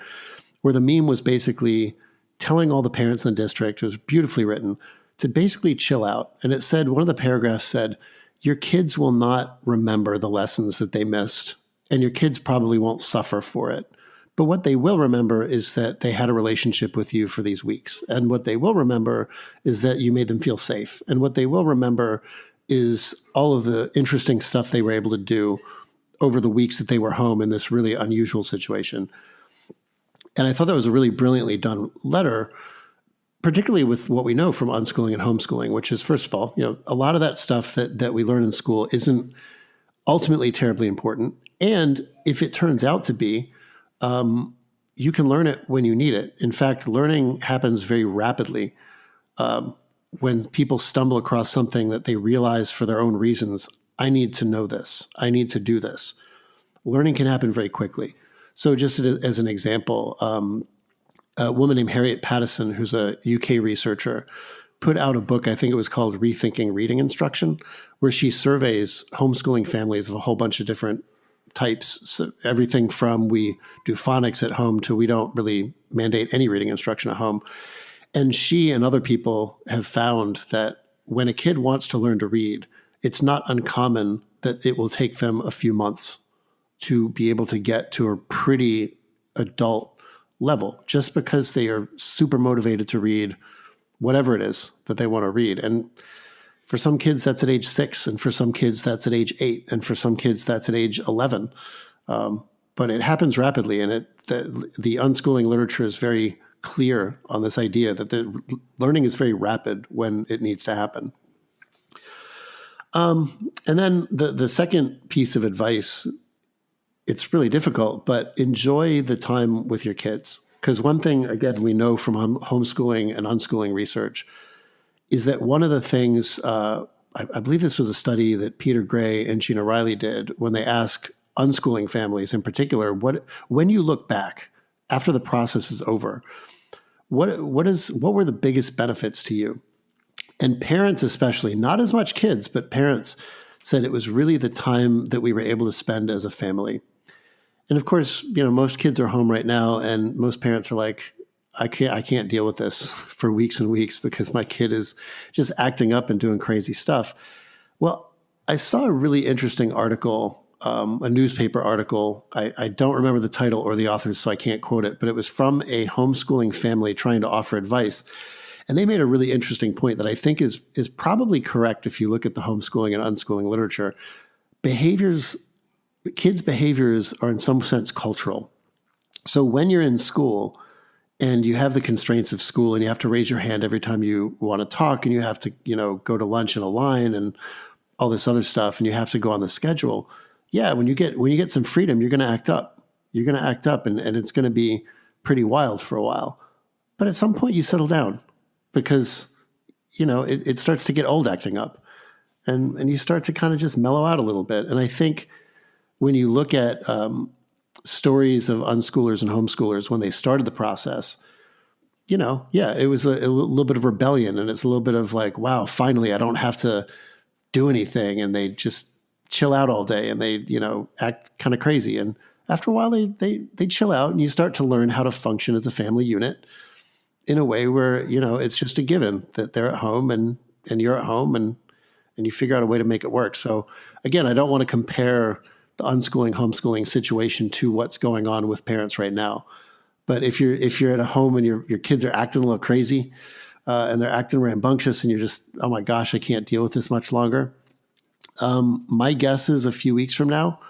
where the meme was basically telling all the parents in the district, it was beautifully written, to basically chill out. And it said, one of the paragraphs said, your kids will not remember the lessons that they missed, and your kids probably won't suffer for it. But what they will remember is that they had a relationship with you for these weeks. And what they will remember is that you made them feel safe. And what they will remember is all of the interesting stuff they were able to do over the weeks that they were home in this really unusual situation. And I thought that was a really brilliantly done letter, particularly with what we know from unschooling and homeschooling, which is, first of all, a lot of that stuff that we learn in school isn't ultimately terribly important. And if it turns out to be, you can learn it when you need it. In fact, learning happens very rapidly. When people stumble across something that they realize for their own reasons, I need to know this, I need to do this. Learning can happen very quickly. So just as an example, a woman named Harriet Pattison, who's a UK researcher, put out a book, I think it was called Rethinking Reading Instruction, where she surveys homeschooling families of a whole bunch of different types. So everything from we do phonics at home to we don't really mandate any reading instruction at home. And she and other people have found that when a kid wants to learn to read, it's not uncommon that it will take them a few months to be able to get to a pretty adult level, just because they are super motivated to read whatever it is that they want to read. And for some kids, that's at age 6, and for some kids, that's at age 8, and for some kids, that's at age 11. But it happens rapidly, and the unschooling literature is very clear on this idea that the learning is very rapid when it needs to happen. And then the second piece of advice, it's really difficult, but enjoy the time with your kids. Because one thing, again, we know from homeschooling and unschooling research is that one of the things, I believe this was a study that Peter Gray and Gina Riley did when they asked unschooling families in particular, when you look back after the process is over, what were the biggest benefits to you? And parents especially, not as much kids, but parents said it was really the time that we were able to spend as a family. And of course, most kids are home right now, and most parents are like, I can't deal with this for weeks and weeks because my kid is just acting up and doing crazy stuff. Well, I saw a really interesting article, a newspaper article. I don't remember the title or the authors, so I can't quote it, but it was from a homeschooling family trying to offer advice. And they made a really interesting point that I think is probably correct if you look at the homeschooling and unschooling literature. Kids' behaviors are in some sense cultural. So when you're in school and you have the constraints of school and you have to raise your hand every time you want to talk, and you have to, go to lunch in a line and all this other stuff, and you have to go on the schedule. Yeah, when you get some freedom, you're going to act up. You're going to act up, and it's going to be pretty wild for a while. But at some point you settle down because, it starts to get old acting up, and you start to kind of just mellow out a little bit. And I think when you look at stories of unschoolers and homeschoolers when they started the process, it was a little bit of rebellion, and it's a little bit of like, wow, finally I don't have to do anything, and they just chill out all day, and they act kind of crazy. And after a while, they chill out, and you start to learn how to function as a family unit in a way where it's just a given that they're at home and you're at home, and you figure out a way to make it work. So again, I don't want to compare the unschooling, homeschooling situation to what's going on with parents right now. But if you're at a home and your kids are acting a little crazy and they're acting rambunctious, and you're just, oh my gosh, I can't deal with this much longer. My guess is a few weeks from now,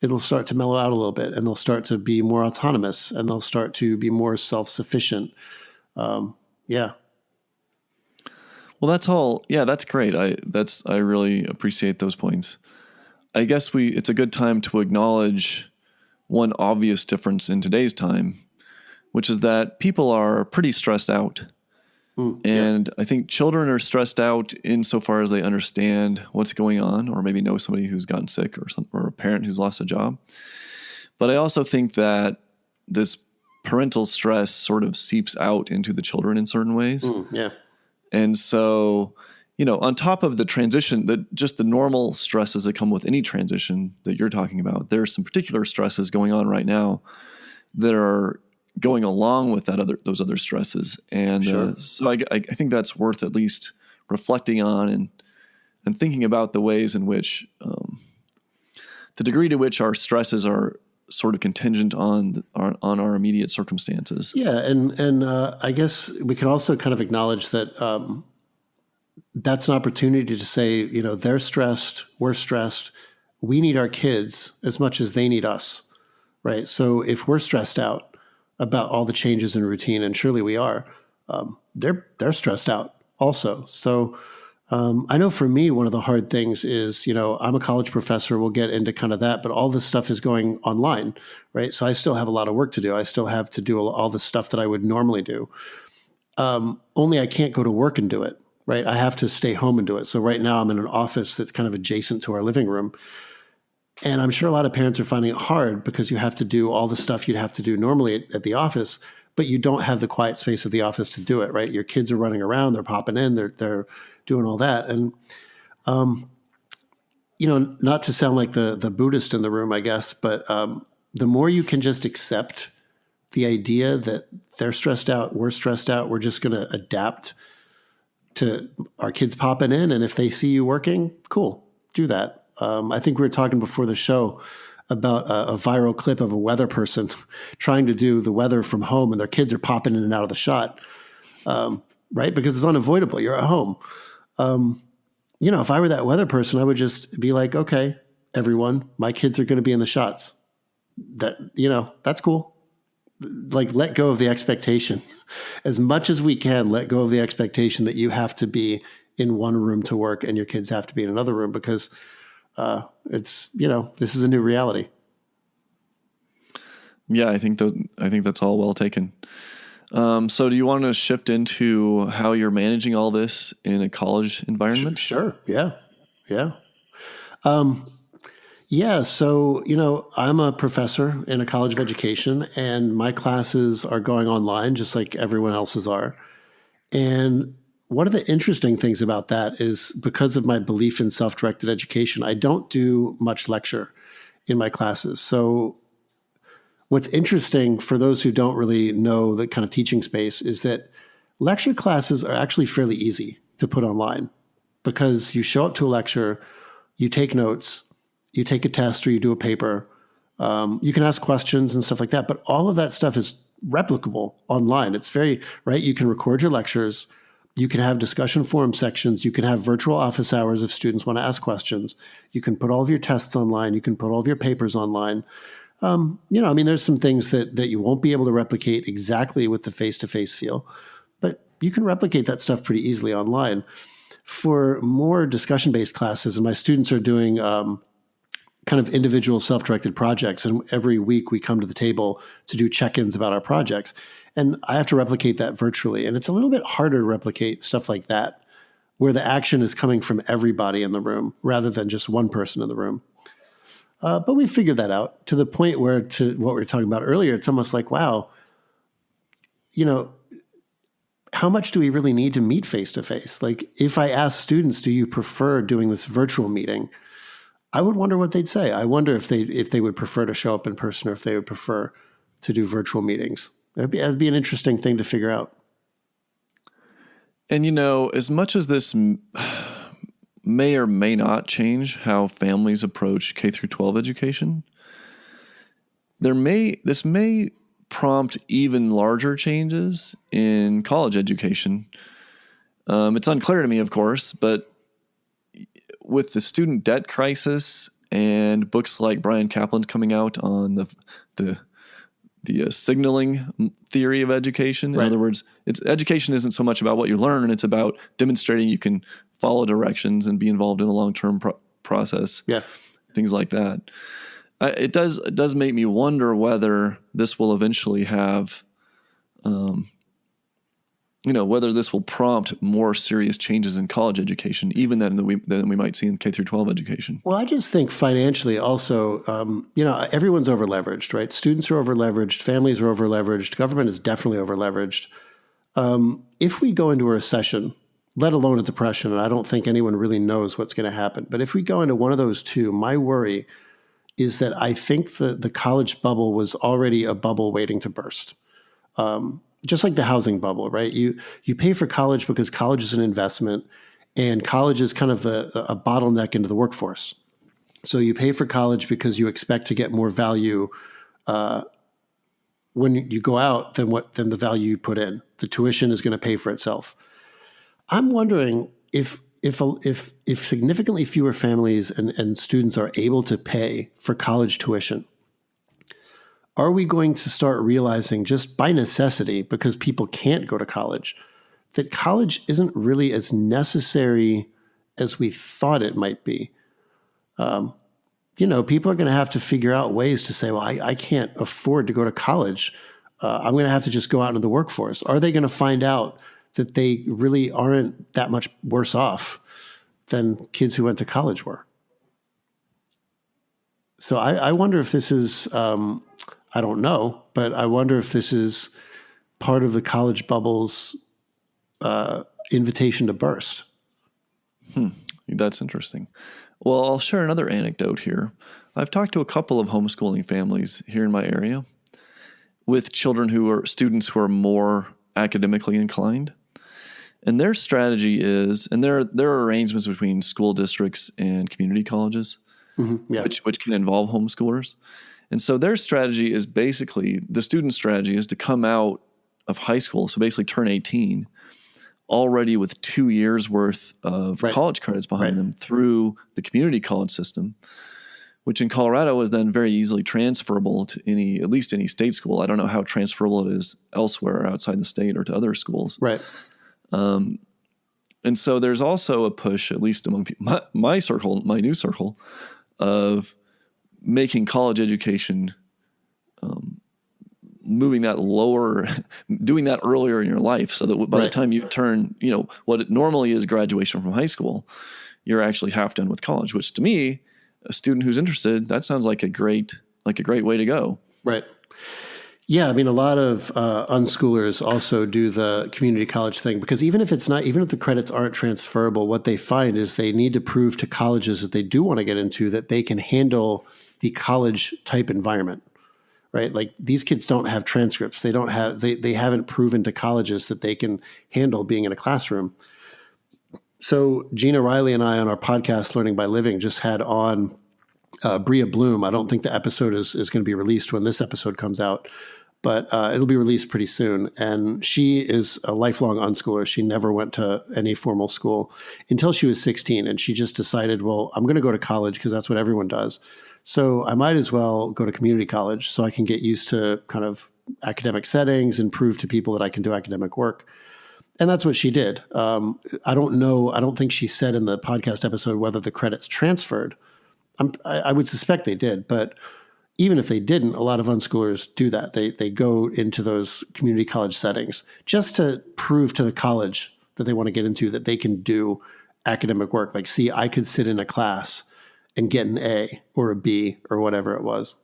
it'll start to mellow out a little bit, and they'll start to be more autonomous, and they'll start to be more self-sufficient. Yeah. Well, that's all. Yeah, that's great. I really appreciate those points. I guess it's a good time to acknowledge one obvious difference in today's time, which is that people are pretty stressed out. Yeah. And I think children are stressed out insofar as they understand what's going on, or maybe know somebody who's gotten sick, or a parent who's lost a job. But I also think that this parental stress sort of seeps out into the children in certain ways. Yeah. And so, on top of the transition, just the normal stresses that come with any transition that you're talking about, there's some particular stresses going on right now that are going along with those other stresses. And Sure. so I think that's worth at least reflecting on and thinking about the ways in which the degree to which our stresses are sort of contingent on our immediate circumstances. Yeah, and I guess we can also kind of acknowledge that that's an opportunity to say, they're stressed, we're stressed, we need our kids as much as they need us, right? So if we're stressed out about all the changes in routine, and surely we are, they're stressed out also. So I know for me, one of the hard things is, I'm a college professor. We'll get into kind of that, but all this stuff is going online, right? So I still have a lot of work to do. I still have to do all the stuff that I would normally do. Only I can't go to work and do it, right? I have to stay home and do it. So right now I'm in an office that's kind of adjacent to our living room. And I'm sure a lot of parents are finding it hard because you have to do all the stuff you'd have to do normally at the office, but you don't have the quiet space of the office to do it, right? Your kids are running around, they're popping in, they're doing all that. And, not to sound like the Buddhist in the room, I guess, but the more you can just accept the idea that they're stressed out, we're stressed out, we're just going to adapt to our kids popping in. And if they see you working, cool, do that. I think we were talking before the show about a viral clip of a weather person trying to do the weather from home, and their kids are popping in and out of the shot, right? Because it's unavoidable. You're at home. If I were that weather person, I would just be like, okay, everyone, my kids are going to be in the shots. That's cool. Like, let go of the expectation. As much as we can, let go of the expectation that you have to be in one room to work and your kids have to be in another room, because this is a new reality. Yeah, I think that's all well taken. So do you want to shift into how you're managing all this in a college environment? Sure. Yeah. Yeah. So, I'm a professor in a college of education, and my classes are going online just like everyone else's are. And one of the interesting things about that is, because of my belief in self-directed education, I don't do much lecture in my classes. So what's interesting for those who don't really know the kind of teaching space is that lecture classes are actually fairly easy to put online, because you show up to a lecture, you take notes, you take a test, or you do a paper. You can ask questions and stuff like that, but all of that stuff is replicable online. It's right. You can record your lectures. You can have discussion forum sections. You can have virtual office hours if students want to ask questions. You can put all of your tests online. You can put all of your papers online. There's some things that you won't be able to replicate exactly with the face-to-face feel, but you can replicate that stuff pretty easily online. For more discussion-based classes, and my students are doing kind of individual self-directed projects, and every week we come to the table to do check-ins about our projects, and I have to replicate that virtually. And it's a little bit harder to replicate stuff like that, where the action is coming from everybody in the room rather than just one person in the room. But we figured that out to the point where, to what we were talking about earlier, it's almost like, wow, how much do we really need to meet face-to-face? Like, if I ask students, do you prefer doing this virtual meeting? I would wonder what they'd say. I wonder if they would prefer to show up in person, or if they would prefer to do virtual meetings. That'd be an interesting thing to figure out. And as much as this may or may not change how families approach K through 12 education, this may prompt even larger changes in college education. It's unclear to me, of course, but with the student debt crisis and books like Brian Kaplan's coming out on the signaling theory of education. Right. In other words, education isn't so much about what you learn, it's about demonstrating you can follow directions and be involved in a long-term process. Yeah. Things like that. It does make me wonder whether this will eventually have whether this will prompt more serious changes in college education, even than we might see in K through 12 education. Well, I just think financially also, everyone's over-leveraged, right? Students are over-leveraged, families are over-leveraged, government is definitely over-leveraged. If we go into a recession, let alone a depression, and I don't think anyone really knows what's going to happen, but if we go into one of those two, my worry is that I think the college bubble was already a bubble waiting to burst. Just like the housing bubble, right? You pay for college because college is an investment, and college is kind of a bottleneck into the workforce. So you pay for college because you expect to get more value when you go out than the value you put in. The tuition is going to pay for itself. I'm wondering if significantly fewer families and students are able to pay for college tuition, are we going to start realizing just by necessity, because people can't go to college, that college isn't really as necessary as we thought it might be? People are going to have to figure out ways to say, well, I can't afford to go to college. I'm going to have to just go out into the workforce. Are they going to find out that they really aren't that much worse off than kids who went to college were? So I wonder if this is, I don't know, but I wonder if this is part of the college bubble's invitation to burst. That's interesting. Well, I'll share another anecdote here. I've talked to a couple of homeschooling families here in my area with students who are more academically inclined. And their strategy is, and there are arrangements between school districts and community colleges, which can involve homeschoolers. And so their strategy is basically, the student strategy is to come out of high school, so basically turn 18, already with 2 years worth of college credits behind them through the community college system, which in Colorado is then very easily transferable to at least any state school. I don't know how transferable it is elsewhere outside the state or to other schools. Right. And so there's also a push, at least among my circle, my new circle, of making college education, moving that lower, doing that earlier in your life, so that by the time you turn, what it normally is graduation from high school, you're actually half done with college. Which to me, a student who's interested, that sounds like a great way to go. Right. Yeah, I mean, a lot of unschoolers also do the community college thing, because even if the credits aren't transferable, what they find is they need to prove to colleges that they do want to get into that they can handle the college type environment, right? Like, these kids don't have transcripts. They haven't proven to colleges that they can handle being in a classroom. So Gina Riley and I on our podcast, Learning by Living, just had on Bria Bloom. I don't think the episode is going to be released when this episode comes out, but it'll be released pretty soon. And she is a lifelong unschooler. She never went to any formal school until she was 16. And she just decided, well, I'm going to go to college because that's what everyone does. So I might as well go to community college so I can get used to kind of academic settings and prove to people that I can do academic work. And that's what she did. I don't know. I don't think she said in the podcast episode whether the credits transferred. I would suspect they did, but even if they didn't, a lot of unschoolers do that. They go into those community college settings just to prove to the college that they want to get into that they can do academic work. Like, see, I could sit in a class and get an A or a B or whatever it was.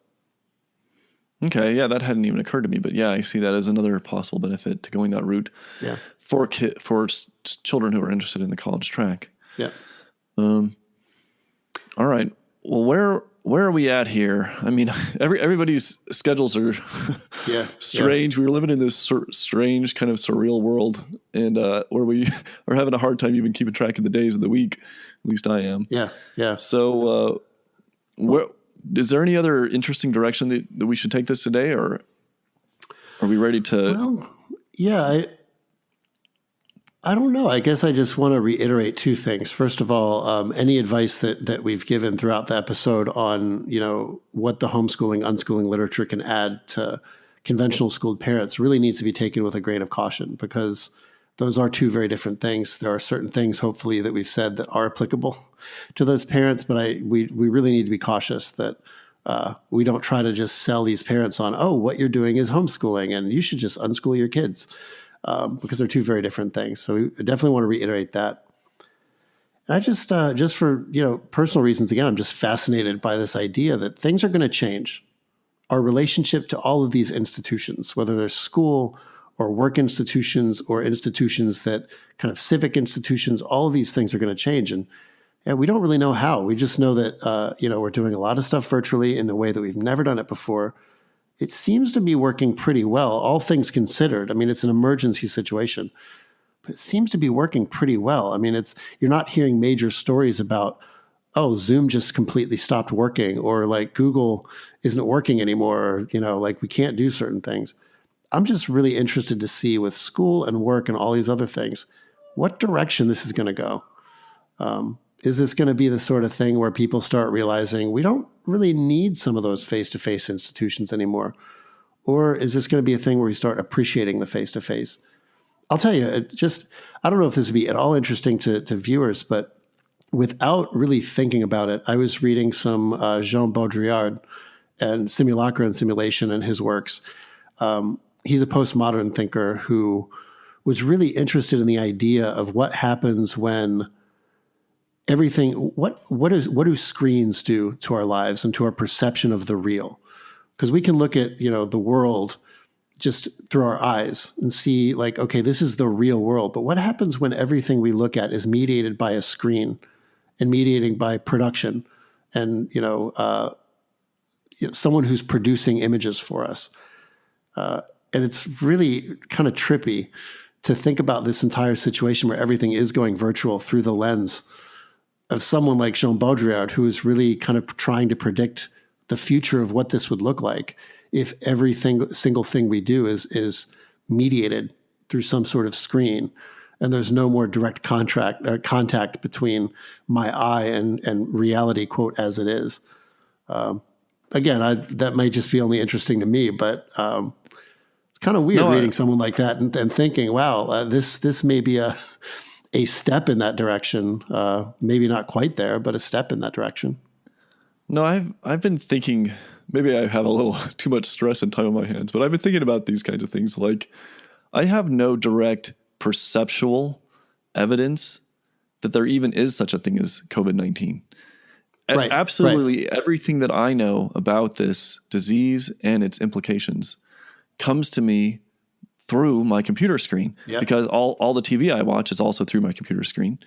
Okay, yeah, that hadn't even occurred to me, but yeah, I see that as another possible benefit to going that route. Yeah. For children who are interested in the college track. Yeah. All right. Well, where are we at here? I mean, everybody's schedules are strange. We're living in this strange kind of surreal world, and where we are having a hard time even keeping track of the days of the week. At least I am. Yeah. Yeah. So, is there any other interesting direction that we should take this today, or are we ready to? Well, yeah, I don't know. I guess I just want to reiterate two things. First of all, any advice that we've given throughout the episode on, what the homeschooling, unschooling literature can add to conventional schooled parents really needs to be taken with a grain of caution, because those are two very different things. There are certain things, hopefully, that we've said that are applicable to those parents, but we really need to be cautious that we don't try to just sell these parents on, what you're doing is homeschooling and you should just unschool your kids. because they're two very different things. So we definitely want to reiterate that. And I just for personal reasons, again, I'm just fascinated by this idea that things are going to change. Our relationship to all of these institutions, whether they're school or work institutions or institutions that kind of civic institutions, all of these things are going to change. And we don't really know how. We just know that, we're doing a lot of stuff virtually in a way that we've never done it before. It seems to be working pretty well, all things considered. I mean, it's an emergency situation, but it seems to be working pretty well. I mean, you're not hearing major stories about, oh, Zoom just completely stopped working, or like Google isn't working anymore, or, like we can't do certain things. I'm just really interested to see with school and work and all these other things, what direction this is going to go. Is this going to be the sort of thing where people start realizing we don't really need some of those face-to-face institutions anymore? Or is this going to be a thing where we start appreciating the face-to-face? I'll tell you, I don't know if this would be at all interesting to viewers, but without really thinking about it, I was reading some Jean Baudrillard and simulacra and simulation and his works. He's a postmodern thinker who was really interested in the idea of what happens when everything, what do screens do to our lives and to our perception of the real? Because we can look at, the world just through our eyes and see like, okay, this is the real world. But what happens when everything we look at is mediated by a screen and mediating by production and, someone who's producing images for us? And it's really kind of trippy to think about this entire situation where everything is going virtual through the lens of someone like Jean Baudrillard, who is really kind of trying to predict the future of what this would look like if single thing we do is mediated through some sort of screen, and there's no more direct contact between my eye and reality, quote, as it is. Again, that might just be only interesting to me, but it's kind of weird reading someone like that and thinking, wow, this may be a step in that direction. Maybe not quite there, but a step in that direction. No, I've been thinking, maybe I have a little too much stress and time on my hands, but I've been thinking about these kinds of things. Like, I have no direct perceptual evidence that there even is such a thing as COVID-19. Right, absolutely everything that I know about this disease and its implications comes to me through my computer screen, because all the TV I watch is also through my computer screen.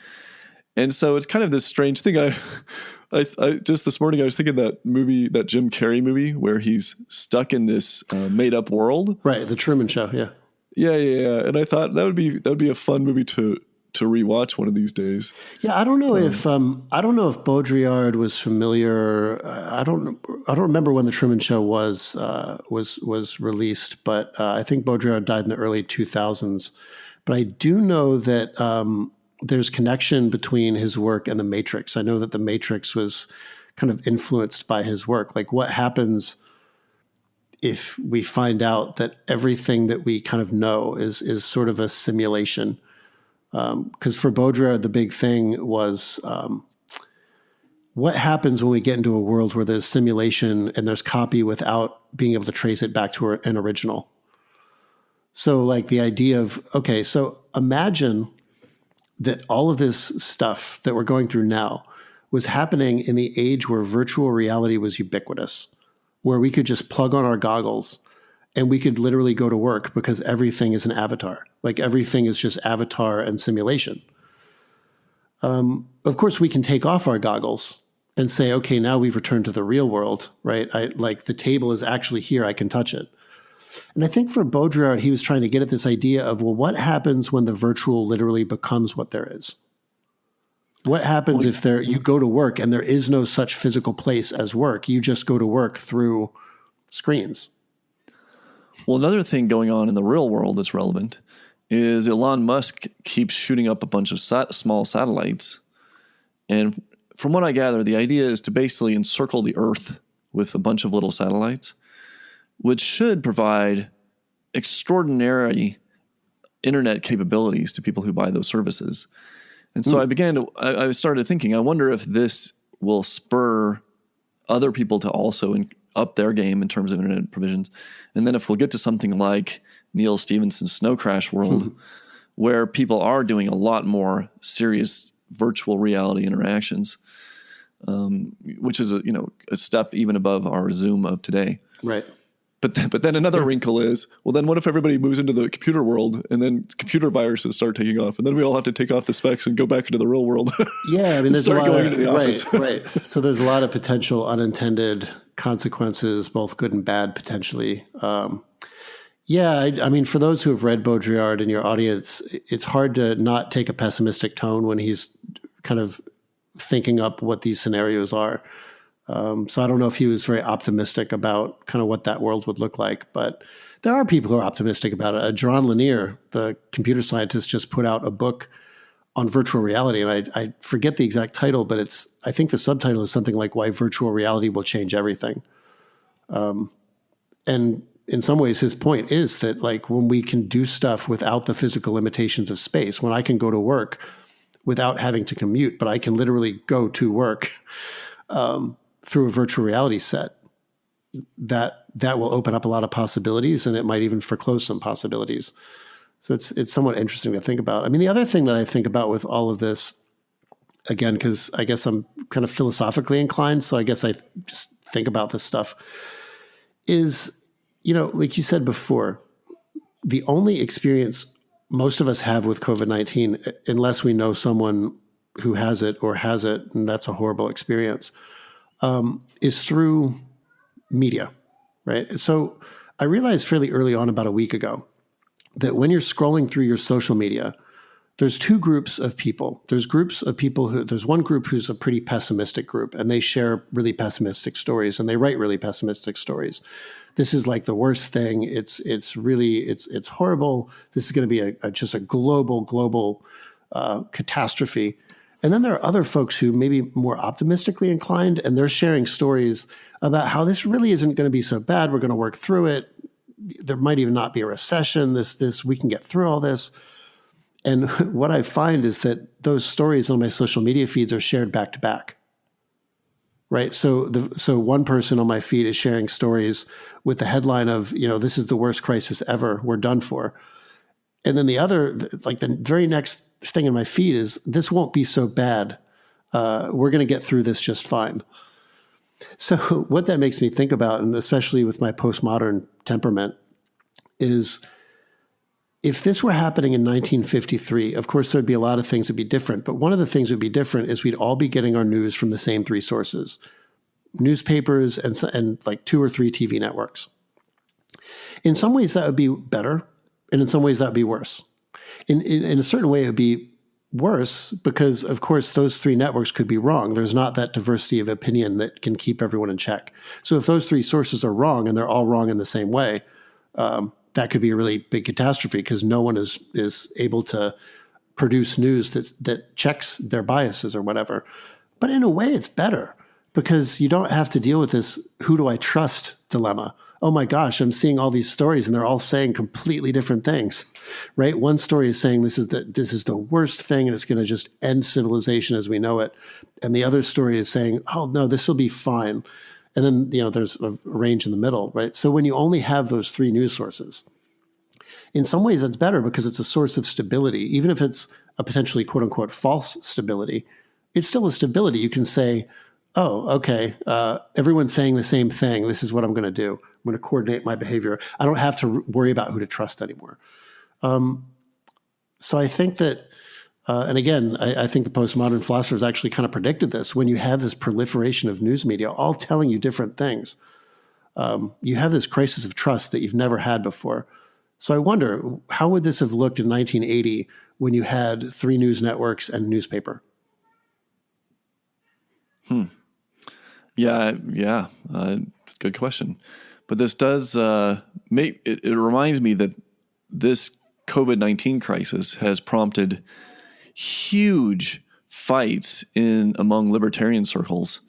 And so it's kind of this strange thing. I just this morning I was thinking that Jim Carrey movie where he's stuck in this made up world. Right, The Truman Show. Yeah. Yeah. And I thought that would be a fun movie to rewatch one of these days. Yeah, I don't know if Baudrillard was familiar. I don't remember when The Truman Show was released, but I think Baudrillard died in the early 2000s. But I do know that there's connection between his work and The Matrix. I know that The Matrix was kind of influenced by his work. Like, what happens if we find out that everything that we kind of know is sort of a simulation? Because for Baudrillard, the big thing was what happens when we get into a world where there's simulation and there's copy without being able to trace it back to an original. So like the idea of, okay, so imagine that all of this stuff that we're going through now was happening in the age where virtual reality was ubiquitous, where we could just plug on our goggles and we could literally go to work because everything is an avatar. Like everything is just avatar and simulation. Of course, we can take off our goggles and say, okay, now we've returned to the real world, right? Like the table is actually here. I can touch it. And I think for Baudrillard, he was trying to get at this idea of, well, what happens when the virtual literally becomes what there is? What happens if you go to work and there is no such physical place as work? You just go to work through screens. Well, another thing going on in the real world that's relevant is Elon Musk keeps shooting up a bunch of small satellites. And from what I gather, the idea is to basically encircle the Earth with a bunch of little satellites, which should provide extraordinary internet capabilities to people who buy those services. And so I started thinking, I wonder if this will spur other people to also up their game in terms of internet provisions. And then if we'll get to something like Neil Stephenson's Snow Crash world, where people are doing a lot more serious virtual reality interactions, which is a step even above our Zoom of today. Right. But then another wrinkle is, well, then what if everybody moves into the computer world and then computer viruses start taking off, and then we all have to take off the specs and go back into the real world? Yeah, I mean, there's start a lot going of, into the office. right. So there's a lot of potential unintended consequences, both good and bad, potentially. I mean, for those who have read Baudrillard in your audience, it's hard to not take a pessimistic tone when he's kind of thinking up what these scenarios are. So I don't know if he was very optimistic about kind of what that world would look like, but there are people who are optimistic about it. Jaron Lanier, the computer scientist, just put out a book on virtual reality, and I forget the exact title, but I think the subtitle is something like "Why Virtual Reality Will Change Everything." And in some ways, his point is that like when we can do stuff without the physical limitations of space, when I can go to work without having to commute, but I can literally go to work through a virtual reality set, that will open up a lot of possibilities, and it might even foreclose some possibilities. So it's somewhat interesting to think about. I mean, the other thing that I think about with all of this, again, because I guess I'm kind of philosophically inclined, so I guess I just think about this stuff, is, like you said before, the only experience most of us have with COVID-19, unless we know someone who has it, and that's a horrible experience, is through media, right? So I realized fairly early on, about a week ago, that when you're scrolling through your social media, there's two groups of people. There's one group who's a pretty pessimistic group, and they share really pessimistic stories, and they write really pessimistic stories. This is like the worst thing. It's horrible. This is going to be just a global catastrophe. And then there are other folks who may be more optimistically inclined, and they're sharing stories about how this really isn't going to be so bad. We're going to work through it. There might even not be a recession. We can get through all this. And what I find is that those stories on my social media feeds are shared back to back. Right. So one person on my feed is sharing stories with the headline of, this is the worst crisis ever. We're done for. And then the other, like the very next thing in my feed is, this won't be so bad. We're going to get through this just fine. So what that makes me think about, and especially with my postmodern temperament, is if this were happening in 1953, of course, there'd be a lot of things that would be different. But one of the things that would be different is we'd all be getting our news from the same three sources: newspapers and like 2 or 3 TV networks. In some ways, that would be better. And in some ways, that would be worse. In a certain way, it would be worse because, of course, those 3 networks could be wrong. There's not that diversity of opinion that can keep everyone in check. So if those 3 sources are wrong and they're all wrong in the same way, that could be a really big catastrophe because no one is able to produce news that checks their biases or whatever. But in a way, it's better because you don't have to deal with this "who do I trust" dilemma. Oh my gosh, I'm seeing all these stories and they're all saying completely different things, right? One story is saying this is the worst thing and it's going to just end civilization as we know it. And the other story is saying, oh no, this will be fine. And then, there's a range in the middle, right? So when you only have those 3 news sources, in some ways that's better because it's a source of stability. Even if it's a potentially quote unquote false stability, it's still a stability. You can say, oh, okay, everyone's saying the same thing. This is what I'm going to do. I'm going to coordinate my behavior. I don't have to worry about who to trust anymore. So I think that, and again, I think the postmodern philosophers actually kind of predicted this. When you have this proliferation of news media all telling you different things, you have this crisis of trust that you've never had before. So I wonder, how would this have looked in 1980 when you had 3 news networks and newspaper? Yeah. Good question. But this does it reminds me that this COVID-19 crisis has prompted huge fights among libertarian circles.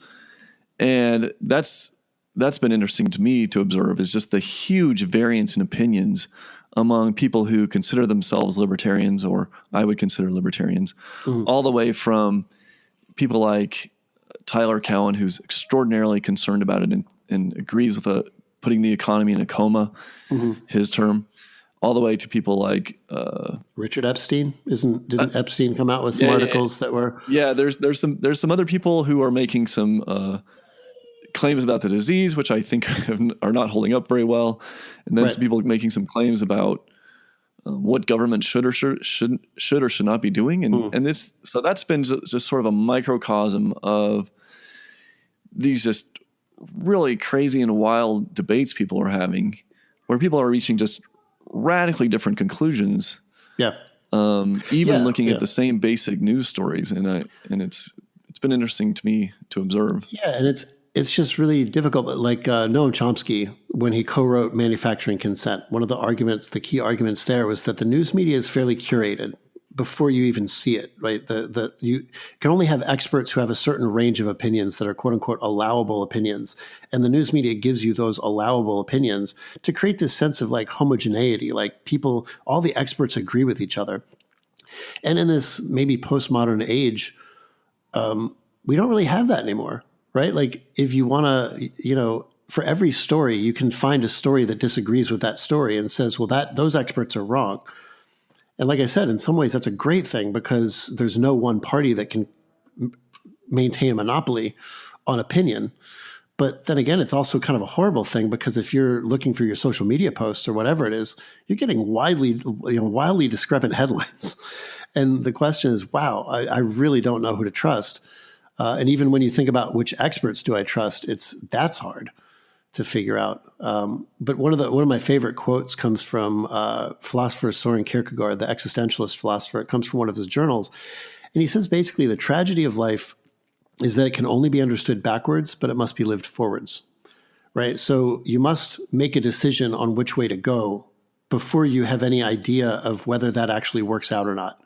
And that's been interesting to me to observe, is just the huge variance in opinions among people who consider themselves libertarians, or I would consider libertarians, all the way from people like Tyler Cowen, who's extraordinarily concerned about it and agrees with putting the economy in a coma, his term, all the way to people like Richard Epstein didn't Epstein come out with some yeah, articles that were there's some other people who are making some claims about the disease, which I think are not holding up very well, and then right. some people making some claims about what government should or should not be doing, and this, so that's been just sort of a microcosm of these just really crazy and wild debates people are having, where people are reaching just radically different conclusions. Yeah. Even looking at the same basic news stories, and it's been interesting to me to observe. Yeah, and it's just really difficult. But like Noam Chomsky, when he co-wrote Manufacturing Consent, one of the key arguments there was that the news media is fairly curated before you even see it, right? You can only have experts who have a certain range of opinions that are quote unquote allowable opinions. And the news media gives you those allowable opinions to create this sense of like homogeneity, like people, all the experts agree with each other. And in this maybe postmodern age, we don't really have that anymore, right? Like if you want to, for every story, you can find a story that disagrees with that story and says, well, those experts are wrong. And like I said, in some ways, that's a great thing because there's no one party that can maintain a monopoly on opinion. But then again, it's also kind of a horrible thing because if you're looking through your social media posts or whatever it is, you're getting wildly discrepant headlines. And the question is, wow, I really don't know who to trust. And even when you think about which experts do I trust, that's hard to figure out. But one of my favorite quotes comes from philosopher Soren Kierkegaard, the existentialist philosopher. It comes from one of his journals. And he says basically the tragedy of life is that it can only be understood backwards, but it must be lived forwards, right? So you must make a decision on which way to go before you have any idea of whether that actually works out or not.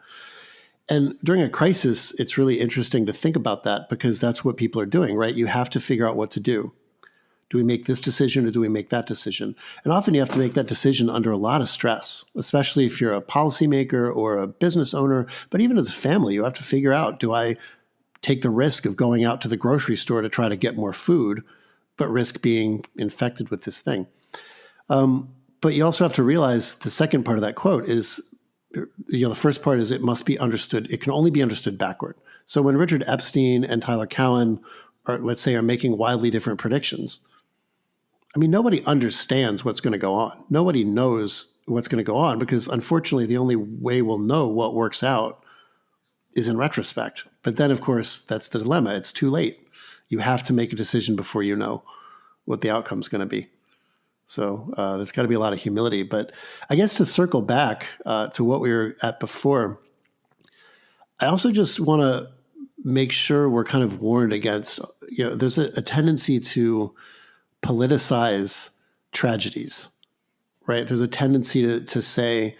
And during a crisis, it's really interesting to think about that because that's what people are doing, right? You have to figure out what to do. Do we make this decision or do we make that decision? And often you have to make that decision under a lot of stress, especially if you're a policymaker or a business owner. But even as a family, you have to figure out, do I take the risk of going out to the grocery store to try to get more food, but risk being infected with this thing? But you also have to realize the second part of that quote is, the first part is it must be understood. It can only be understood backward. So when Richard Epstein and Tyler Cowen are making wildly different predictions, I mean, nobody understands what's going to go on. Nobody knows what's going to go on because unfortunately, the only way we'll know what works out is in retrospect. But then, of course, that's the dilemma. It's too late. You have to make a decision before you know what the outcome's going to be. So there's got to be a lot of humility. But I guess to circle back to what we were at before, I also just want to make sure we're kind of warned against, there's a tendency to politicize tragedies, right? There's a tendency to say,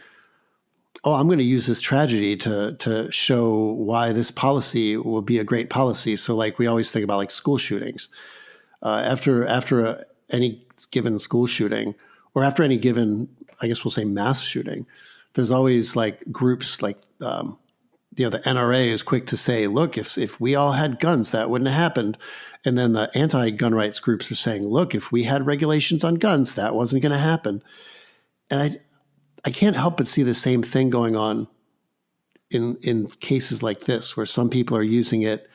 oh, I'm going to use this tragedy to show why this policy will be a great policy. So like we always think about like school shootings. After any given school shooting or after any given, I guess we'll say mass shooting, there's always like groups like, the NRA is quick to say, look, if we all had guns, that wouldn't have happened. And then the anti-gun rights groups are saying, look, if we had regulations on guns, that wasn't going to happen. And I can't help but see the same thing going on in cases like this, where some people are using it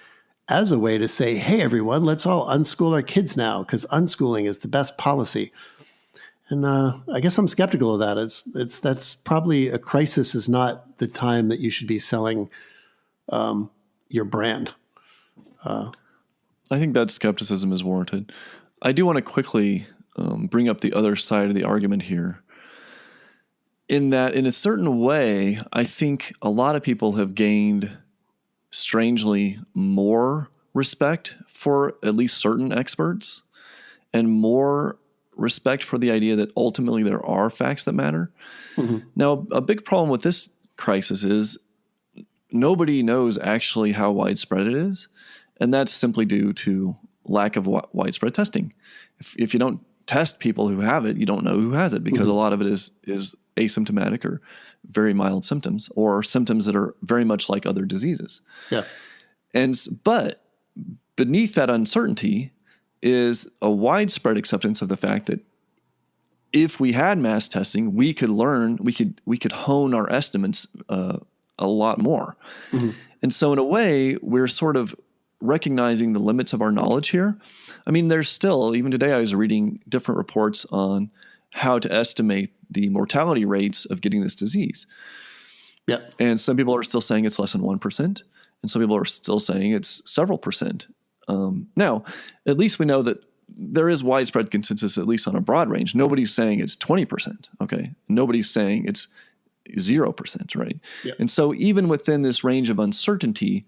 as a way to say, hey, everyone, let's all unschool our kids now because unschooling is the best policy. And I guess I'm skeptical of that. That's probably a crisis is not the time that you should be selling your brand. I think that skepticism is warranted. I do want to quickly bring up the other side of the argument here. In that, in a certain way, I think a lot of people have gained strangely more respect for at least certain experts and more respect for the idea that ultimately there are facts that matter. Mm-hmm. Now, a big problem with this crisis is nobody knows actually how widespread it is, and that's simply due to lack of widespread testing. If you don't test people who have it, you don't know who has it because mm-hmm. a lot of it is asymptomatic or very mild symptoms or symptoms that are very much like other diseases. Yeah. But beneath that uncertainty is a widespread acceptance of the fact that if we had mass testing, we could hone our estimates a lot more. Mm-hmm. And so in a way, we're sort of recognizing the limits of our knowledge here. I mean, there's still, even today, I was reading different reports on how to estimate the mortality rates of getting this disease. Yeah. And some people are still saying it's less than 1%. And some people are still saying it's several percent. Now, at least we know that there is widespread consensus, at least on a broad range. Nobody's saying it's 20%. Okay. Nobody's saying it's 0%. Right. Yeah. And so even within this range of uncertainty,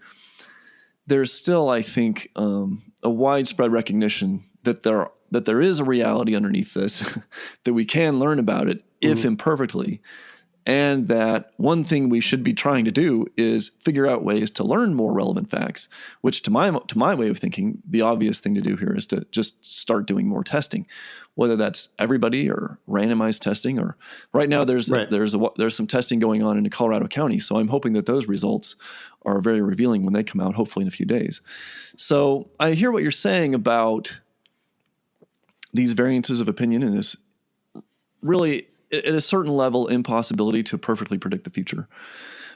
there's still, I think, a widespread recognition that there is a reality underneath this, that we can learn about it, if imperfectly. And that one thing we should be trying to do is figure out ways to learn more relevant facts, which to my way of thinking, the obvious thing to do here is to just start doing more testing, whether that's everybody or randomized testing. Or right now there's some testing going on in Colorado County. So I'm hoping that those results are very revealing when they come out, hopefully in a few days. So I hear what you're saying about these variances of opinion and this really, at a certain level, impossibility to perfectly predict the future.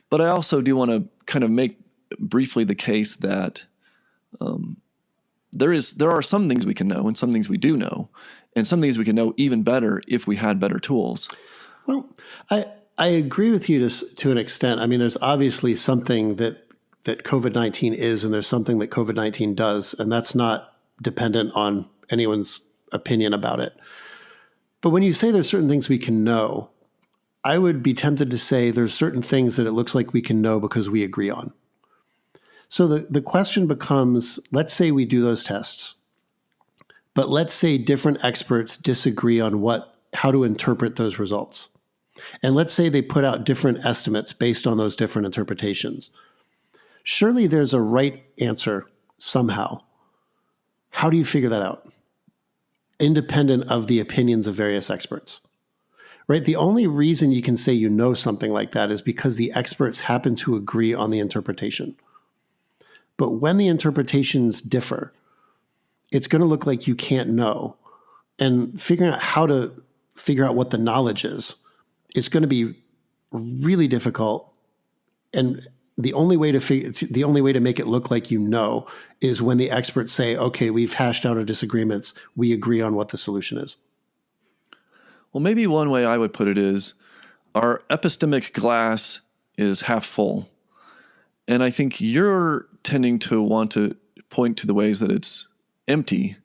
But I also do want to kind of make briefly the case that there are some things we can know and some things we do know, and some things we can know even better if we had better tools. Well, I agree with you to an extent. I mean, there's obviously something that COVID-19 is, and there's something that COVID-19 does, and that's not dependent on anyone's opinion about it. But when you say there's certain things we can know, I would be tempted to say there's certain things that it looks like we can know because we agree on. So the question becomes, let's say we do those tests, but let's say different experts disagree on how to interpret those results. And let's say they put out different estimates based on those different interpretations. Surely there's a right answer somehow. How do you figure that out? Independent of the opinions of various experts, right? The only reason you can say you know something like that is because the experts happen to agree on the interpretation. But when the interpretations differ, it's going to look like you can't know. And figuring out how to figure out what the knowledge is going to be really difficult. And the only way to make it look like you know is when the experts say, okay, we've hashed out our disagreements. We agree on what the solution is. Well, maybe one way I would put it is our epistemic glass is half full. And I think you're tending to want to point to the ways that it's empty,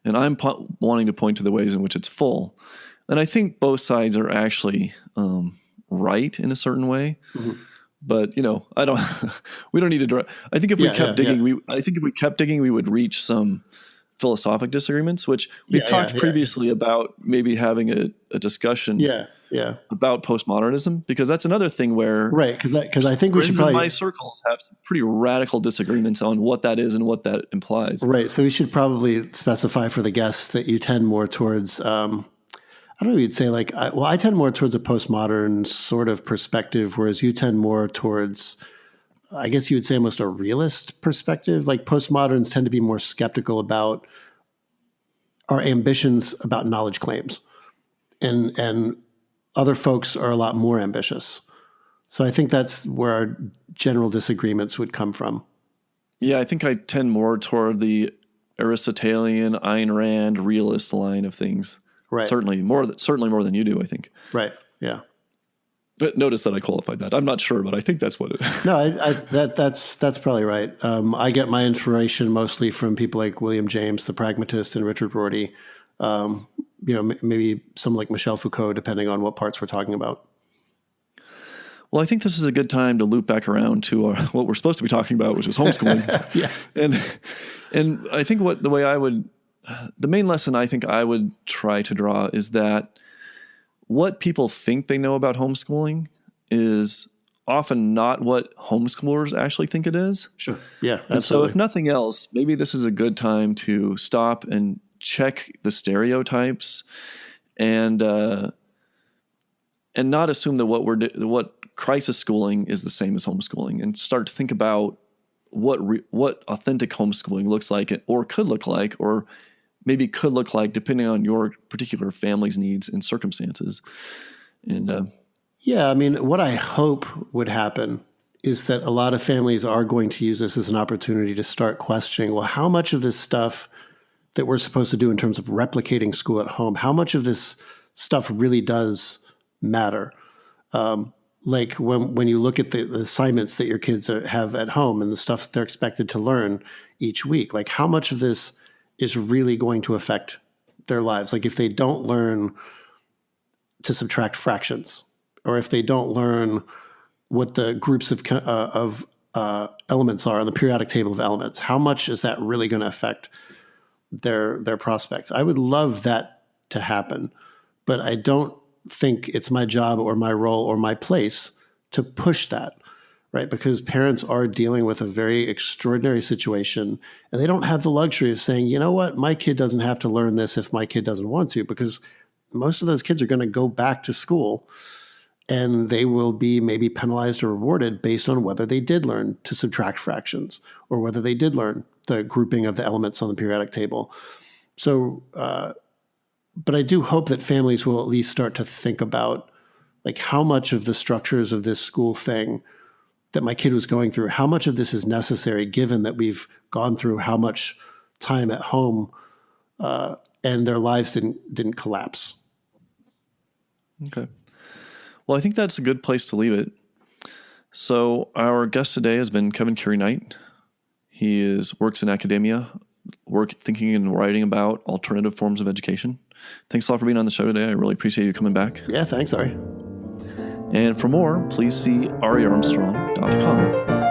and I'm wanting to point to the ways in which it's full. And I think both sides are actually right in a certain way. Mm-hmm. But we don't need to. I think if we kept digging, we would reach some philosophic disagreements, which we've talked previously about maybe having a discussion about postmodernism, because that's another thing where because I think we should probably, in my circles have some pretty radical disagreements on what that is and what that implies. Right. So we should probably specify for the guests that you tend more towards. I don't know, you'd say I tend more towards a postmodern sort of perspective, whereas you tend more towards, I guess you would say, almost a realist perspective. Like postmoderns tend to be more skeptical about our ambitions about knowledge claims, and other folks are a lot more ambitious. So I think that's where our general disagreements would come from. Yeah, I think I tend more toward the Aristotelian, Ayn Rand, realist line of things. Right. Certainly more than you do, I think. Right. Yeah. But notice that I qualified that. I'm not sure, but I think that's what it is. No, that's probably right. I get my inspiration mostly from people like William James, the pragmatist, and Richard Rorty. Maybe some like Michel Foucault, depending on what parts we're talking about. Well, I think this is a good time to loop back around to what we're supposed to be talking about, which is homeschooling. Yeah. And I think the main lesson I think I would try to draw is that what people think they know about homeschooling is often not what homeschoolers actually think it is. Sure. Yeah. And so if nothing else, maybe this is a good time to stop and check the stereotypes and not assume that what crisis schooling is the same as homeschooling, and start to think about what authentic homeschooling looks like or could look like, or maybe could look like depending on your particular family's needs and circumstances. And yeah, I mean, what I hope would happen is that a lot of families are going to use this as an opportunity to start questioning, well, how much of this stuff that we're supposed to do in terms of replicating school at home, how much of this stuff really does matter? Like when you look at the assignments that your kids have at home and the stuff that they're expected to learn each week, like how much of this is really going to affect their lives? Like if they don't learn to subtract fractions, or if they don't learn what the groups of elements are on the periodic table of elements, how much is that really going to affect their prospects? I would love that to happen, but I don't think it's my job or my role or my place to push that, right? Because parents are dealing with a very extraordinary situation, and they don't have the luxury of saying, you know what, my kid doesn't have to learn this if my kid doesn't want to, because most of those kids are going to go back to school and they will be maybe penalized or rewarded based on whether they did learn to subtract fractions or whether they did learn the grouping of the elements on the periodic table. So, but I do hope that families will at least start to think about like how much of the structures of this school thing that my kid was going through, how much of this is necessary given that we've gone through how much time at home and their lives didn't collapse. Okay. Well, I think that's a good place to leave it. So our guest today has been Kevin Currie-Knight. He works in academia, thinking and writing about alternative forms of education. Thanks a lot for being on the show today. I really appreciate you coming back. Yeah, thanks, Ari. And for more, please see ariarmstrong.com.